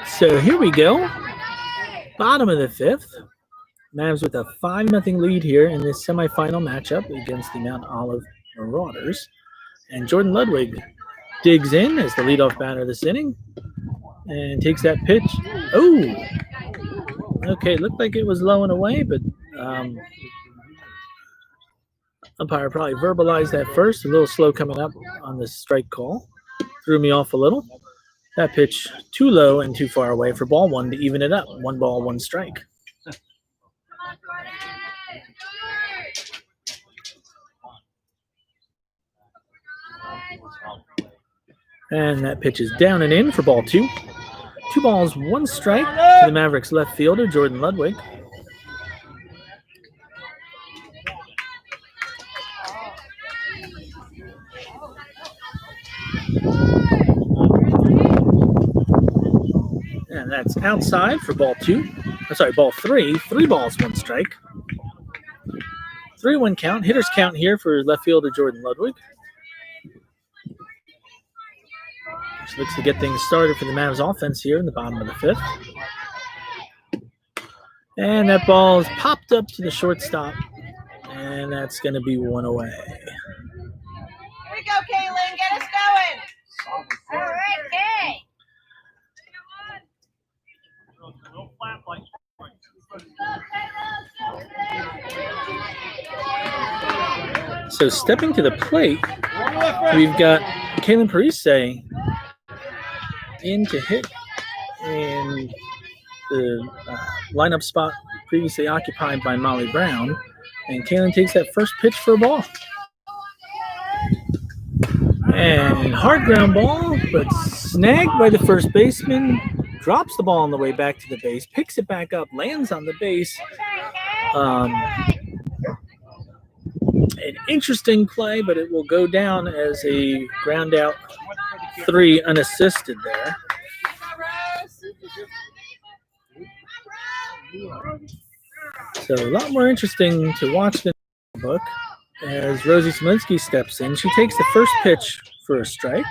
Speaker 1: So here we go. Bottom of the 5th. Mavs with a 5-0 lead here in this semifinal matchup against the Mount Olive Marauders. And Jordan Ludwig digs in as the leadoff batter this inning and takes that pitch. Oh, okay, looked like it was low and away, but umpire probably verbalized that first. A little slow coming up on the strike call. Threw me off a little. That pitch too low and too far away for ball 1 to even it up. 1 ball, 1 strike. And that pitch is down and in for ball 2. 2 balls, 1 strike to the Mavericks left fielder, Jordan Ludwig. And that's outside for ball 2. Ball 3. 3 balls, 1 strike. 3-1 count. Hitters count here for left fielder Jordan Ludwig. Which looks to get things started for the Mavs offense here in the bottom of the 5th. And that ball is popped up to the shortstop. And that's going to be 1 away.
Speaker 3: Here we go, Kaylin. Get us going. All right, Kay.
Speaker 6: No flap like.
Speaker 1: So stepping to the plate, we've got Kaylin Parise in to hit in the lineup spot previously occupied by Molly Brown. And Kaylin takes that first pitch for a ball. And hard ground ball, but snagged by the first baseman. Drops the ball on the way back to the base, picks it back up, lands on the base. An interesting play, but it will go down as a ground out 3 unassisted there. So a lot more interesting to watch than the book as Rosie Smolinski steps in. She takes the first pitch for a strike.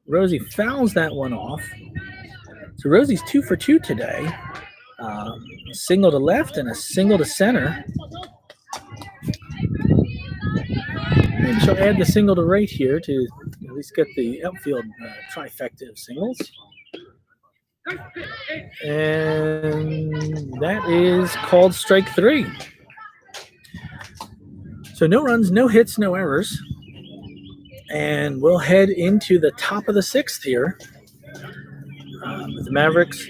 Speaker 1: Rosie fouls that one off. So Rosie's 2 for 2 today. A single to left and a single to center. Maybe she'll add the single to right here to at least get the outfield trifecta of singles. And that is called strike 3. So no runs, no hits, no errors. And we'll head into the top of the 6th here with the Mavericks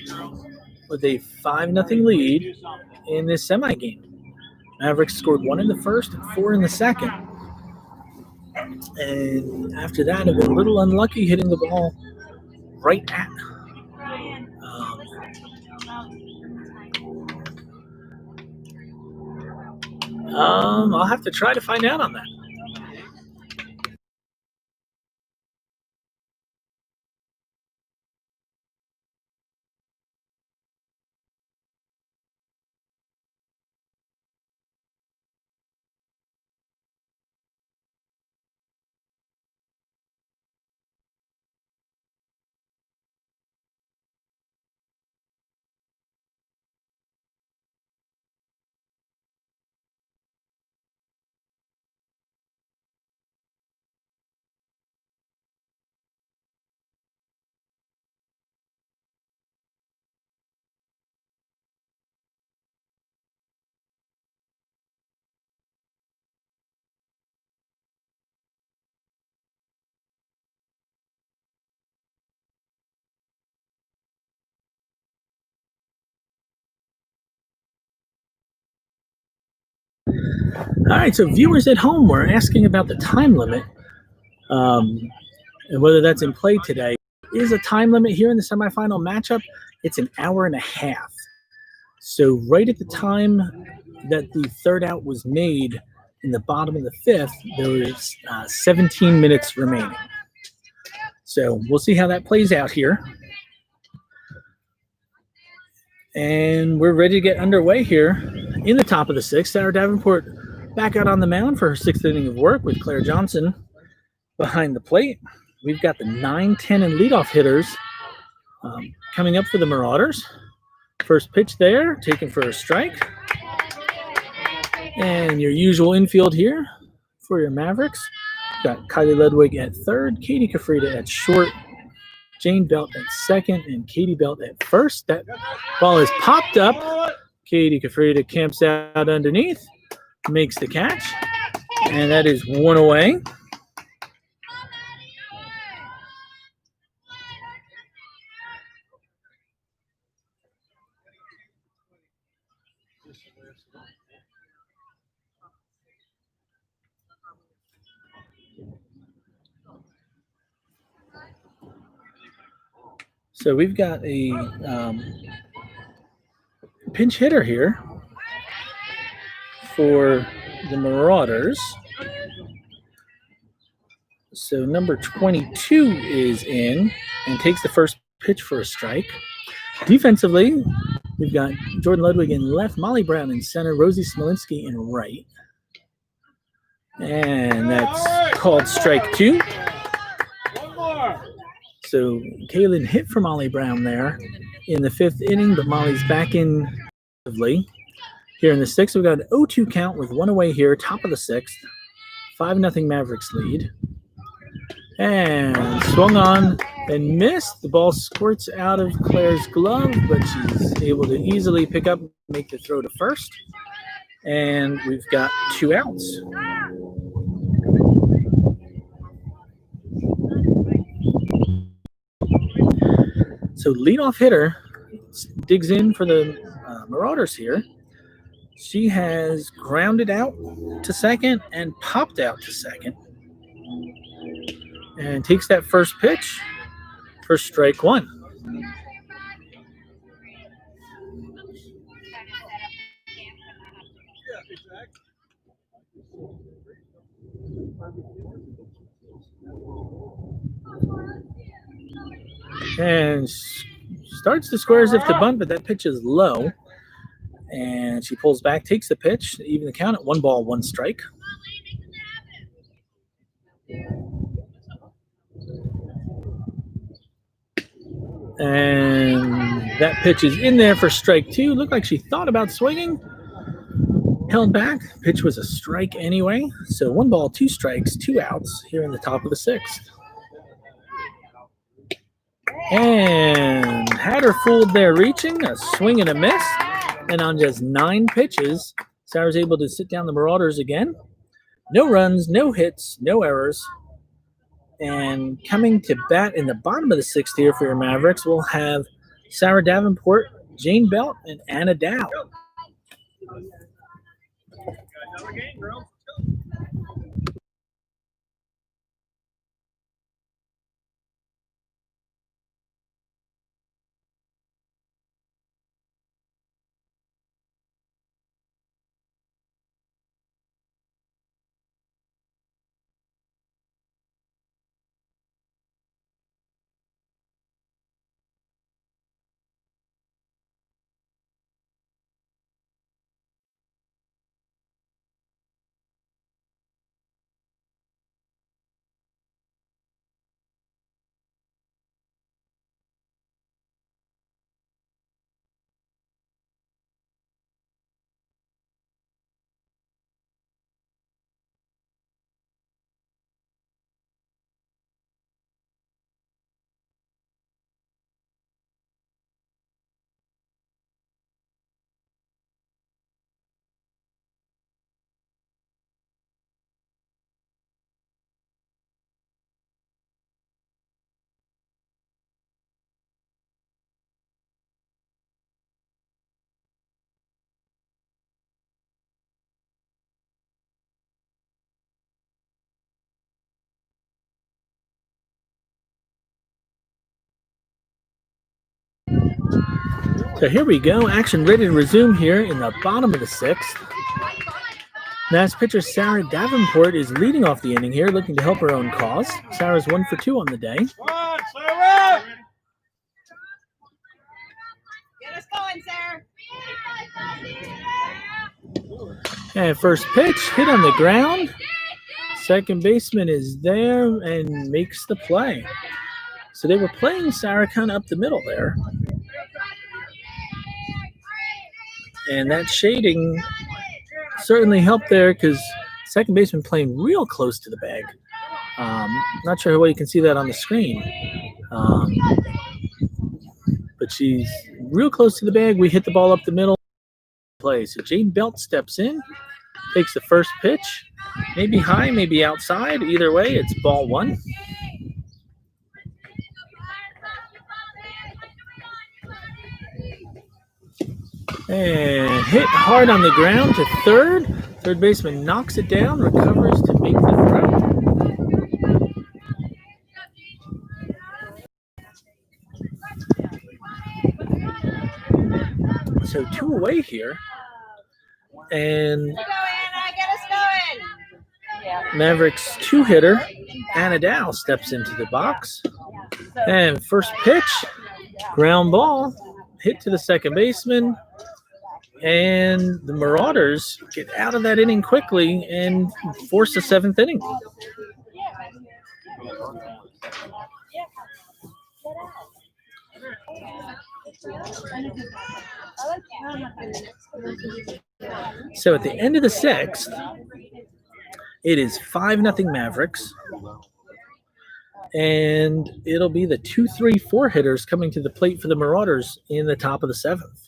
Speaker 1: with a 5-0 lead in this semi-game. Mavericks scored 1 in the first and 4 in the second. And after that, have been a little unlucky hitting the ball right at. I'll have to try to find out on that. All right, so viewers at home were asking about the time limit and whether that's in play today. There is a time limit here in the semifinal matchup. It's an hour and a half. So right at the time that the third out was made in the bottom of the fifth, there was 17 minutes remaining. So we'll see how that plays out here. And we're ready to get underway here in the top of the sixth. Sarah Davenport back out on the mound for her sixth inning of work with Claire Johnson behind the plate. We've got the 9, 10, and leadoff hitters coming up for the Marauders. First pitch there, taken for a strike. And your usual infield here for your Mavericks. Got Kylie Ludwig at third, Katie Kafrida at short, Jane Belt at second, and Katie Belt at first. That ball is popped up. Katie Kafrida camps out underneath, makes the catch, and that is one away. So we've got a pinch hitter here for the Marauders. So number 22 is in and takes the first pitch for a strike. Defensively, we've got Jordan Ludwig in left, Molly Brown in center, Rosie Smolinski in right. And that's called strike two. So Kaylin hit for Molly Brown there in the fifth inning, but Molly's back in here in the sixth. We've got an 0-2 count with one away here, top of the sixth. 5-0 Mavericks lead. And swung on and missed. The ball squirts out of Claire's glove, but she's able to easily pick up, make the throw to first. And we've got 2 outs. So leadoff hitter digs in for the Marauders here. She has grounded out to second and popped out to second. And takes that first pitch for strike one. And starts to square as if to bunt, but that pitch is low. And she pulls back, takes the pitch, even the count at 1 ball, 1 strike. And that pitch is in there for strike 2. Looked like she thought about swinging. Held back. Pitch was a strike anyway. So 1 ball, 2 strikes, 2 outs here in the top of the sixth. And had her fooled there reaching. A swing and a miss. And on just 9 pitches, Sarah's able to sit down the Marauders again. No runs, no hits, no errors. And coming to bat in the bottom of the sixth here for your Mavericks, we'll have Sarah Davenport, Jane Belt, and Anna Dow.
Speaker 6: Another game, girls.
Speaker 1: So here we go. Action ready to resume here in the bottom of the 6th. Mavs pitcher Sarah Davenport is leading off the inning here, looking to help her own cause. Sarah's 1 for 2 on the day.
Speaker 6: Come on, Sarah!
Speaker 3: Get us going, Sarah.
Speaker 1: And first pitch hit on the ground. Second baseman is there and makes the play. So they were playing Sarah kind of up the middle there. And that shading certainly helped there because second baseman playing real close to the bag. Not sure how you can see that on the screen. But she's real close to the bag. We hit the ball up the middle. Play. So Jane Belt steps in, takes the first pitch. Maybe high, maybe outside. Either way, it's ball 1. And hit hard on the ground to third. Third baseman knocks it down, recovers to make the throw. So 2 away here. And
Speaker 3: Go, Anna. Get us going.
Speaker 1: Mavericks 2-hitter, Anna Dow, steps into the box. And first pitch, ground ball, hit to the second baseman. And the Marauders get out of that inning quickly and force the 7th inning. So at the end of the 6th, it is 5-0 Mavericks. And it'll be the 2, 3, 4 hitters coming to the plate for the Marauders in the top of the 7th.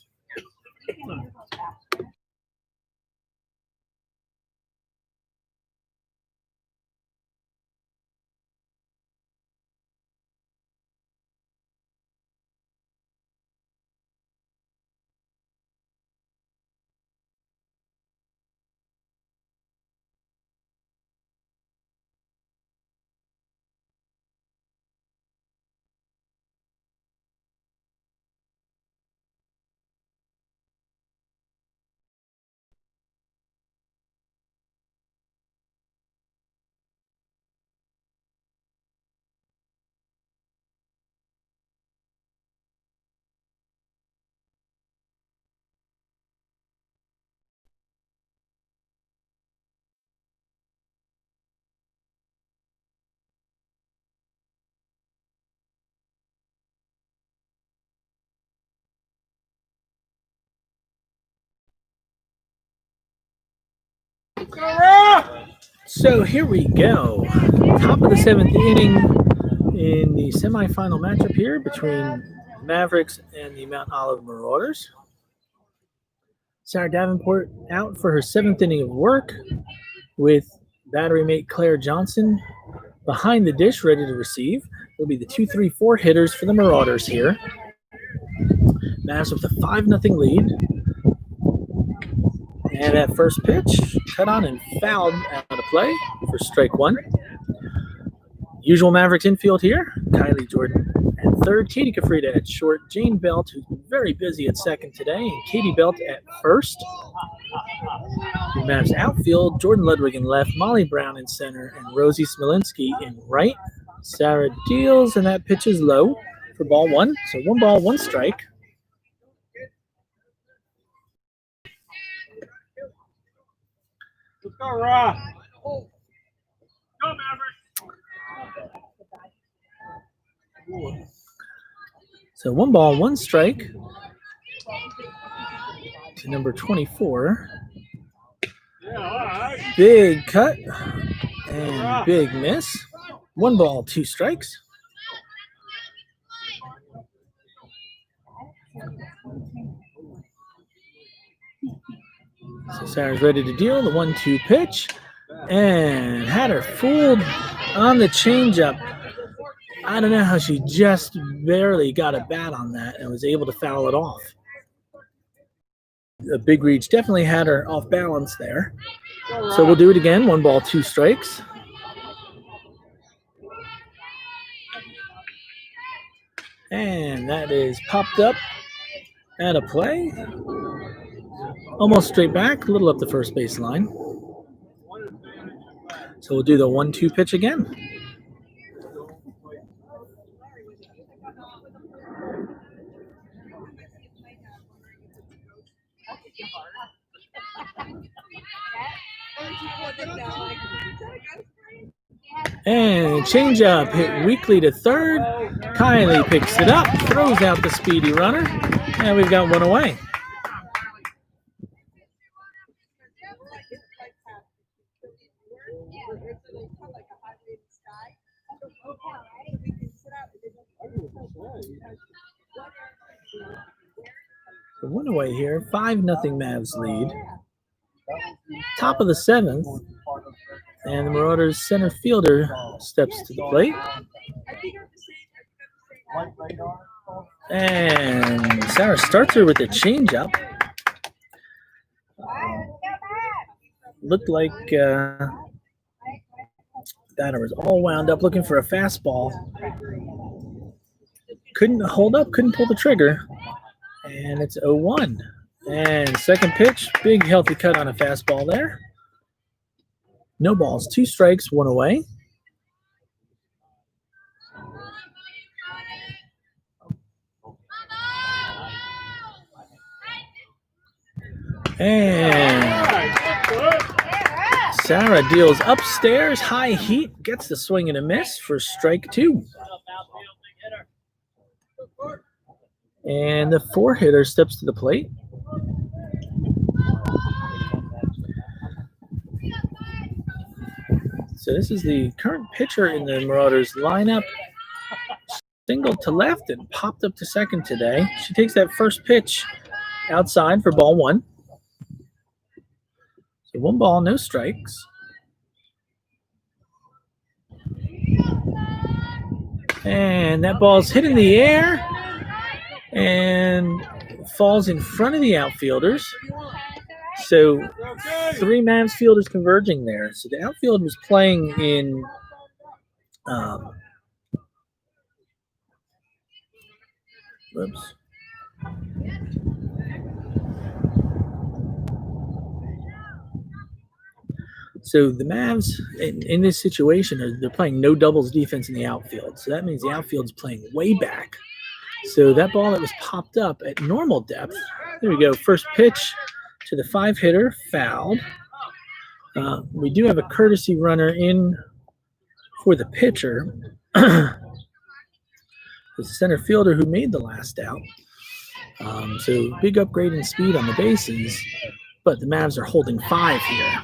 Speaker 1: So here we go. Top of the 7th inning in the semifinal matchup here between Mavericks and the Mount Olive Marauders. Sarah Davenport out for her 7th inning of work with battery mate Claire Johnson behind the dish ready to receive. It'll be the 2, 3, 4 hitters for the Marauders here. Mavs with a 5-0 lead. And that first pitch, cut on and fouled out of play for strike 1. Usual Mavericks infield here. Kylie Jordan at third, Katie Kafrida at short, Jane Belt, who's been very busy at second today, and Katie Belt at first. The Mavs outfield, Jordan Ludwig in left, Molly Brown in center, and Rosie Smolinski in right. Sarah deals, and that pitch is low for ball 1. So 1 ball, 1 strike.
Speaker 6: Let's go, Rob. Go, Maverick.
Speaker 1: So 1 ball, 1 strike to number 24.
Speaker 6: Yeah, all right.
Speaker 1: Big cut and big miss. 1 ball, 2 strikes. So Sarah's ready to deal the 1-2 pitch and had her fooled on the changeup. I don't know how she just barely got a bat on that and was able to foul it off. The big reach definitely had her off balance there. So we'll do it again. 1 ball, 2 strikes. And that is popped up Out of play. Almost straight back, a little up the first base line. So we'll do the 1-2 pitch again. And change up, hit weakly to third. Kylie picks it up, throws out the speedy runner, and we've got one away. So one away here, 5-0 Mavs lead. Top of the 7th, and the Marauders center fielder steps to the plate. And Sarah starts her with a changeup. Looked like batter was all wound up looking for a fastball. Couldn't hold up, couldn't pull the trigger. And it's 0-1. And second pitch, big healthy cut on a fastball there. No balls, 2 strikes, 1 away. And Sarah deals upstairs, high heat, gets the swing and a miss for strike 2. And the 4-hitter steps to the plate. So this is the current pitcher in the Marauders lineup. Singled to left and popped up to second today. She takes that first pitch outside for ball 1. So 1 ball, no strikes. And that ball's hit in the air and falls in front of the outfielders. So 3 Mavs fielders converging there. So the outfield was playing in whoops. So the Mavs in this situation they're playing no doubles defense in the outfield. So that means the outfield's playing way back. So that ball that was popped up at normal depth, there we go, first pitch to the 5-hitter, fouled. We do have a courtesy runner in for the pitcher. The center fielder who made the last out. So big upgrade in speed on the bases, but the Mavs are holding 5 here.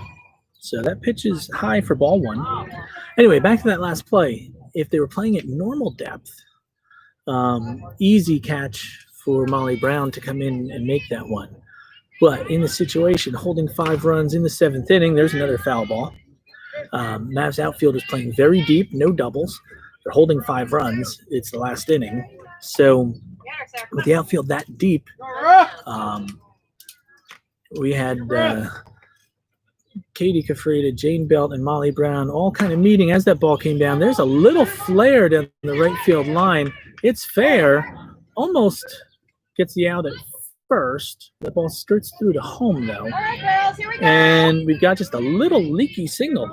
Speaker 1: So that pitch is high for ball 1. Anyway, back to that last play. If they were playing at normal depth, easy catch for Molly Brown to come in and make that one. But in the situation, holding 5 runs in the 7th inning, there's another foul ball. Mavs outfield is playing very deep, no doubles. They're holding 5 runs. It's the last inning. So with the outfield that deep, we had Katie Kafrida, Jane Belt, and Molly Brown all kind of meeting as that ball came down. There's a little flare down the right field line. It's fair. Almost gets the out at first. The ball skirts through to home, though.
Speaker 3: All right, girls, here we go.
Speaker 1: And we've got just a little leaky signal.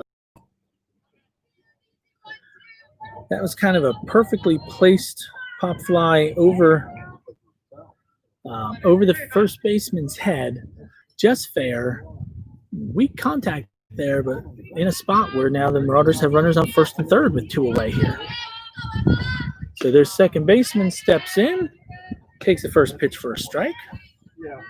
Speaker 1: That was kind of a perfectly placed pop fly over the first baseman's head. Just fair. Weak contact there, but in a spot where now the Marauders have runners on first and third with 2 away here. So their second baseman steps in, takes the first pitch for a strike.
Speaker 2: Yeah.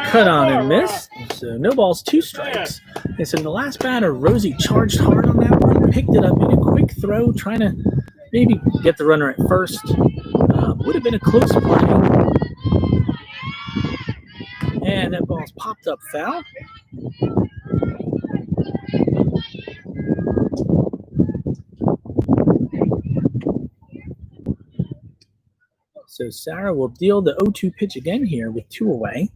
Speaker 1: Cut on and miss. So no balls, 2 strikes. And so the last batter, Rosie charged hard on that one, picked it up, made a quick throw, trying to maybe get the runner at first. Would have been a close play. And that ball's popped up foul. So Sarah will deal the 0-2 pitch again here with 2 away.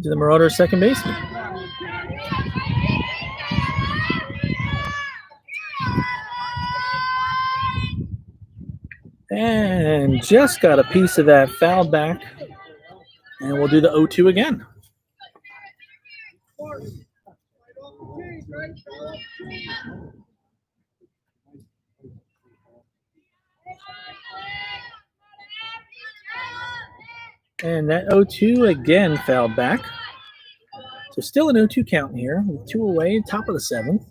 Speaker 1: to the Marauders second baseman. And just got a piece of that foul back. And we'll do the 0-2 again. And that 0-2 again fouled back. So still an 0-2 count here with 2 away, top of the 7th.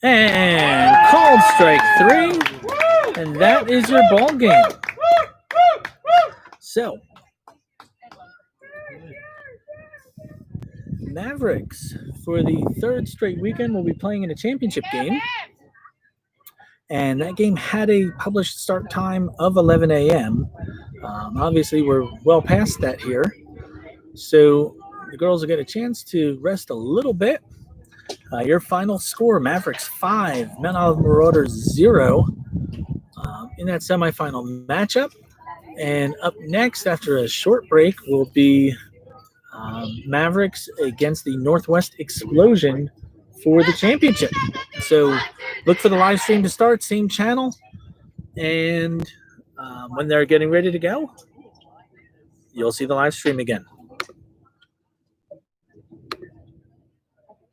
Speaker 1: And called strike 3. And that is your ball game. So, Mavericks, for the 3rd straight weekend, will be playing in a championship game. And that game had a published start time of 11 a.m. Obviously, we're well past that here. So the girls will get a chance to rest a little bit. Your final score, Mavericks 5, Marauders 0 in that semifinal matchup. And up next, after a short break, will be Mavericks against the Northwest Explosion for the championship. So look for the live stream to start, same channel. And when they're getting ready to go, you'll see the live stream again.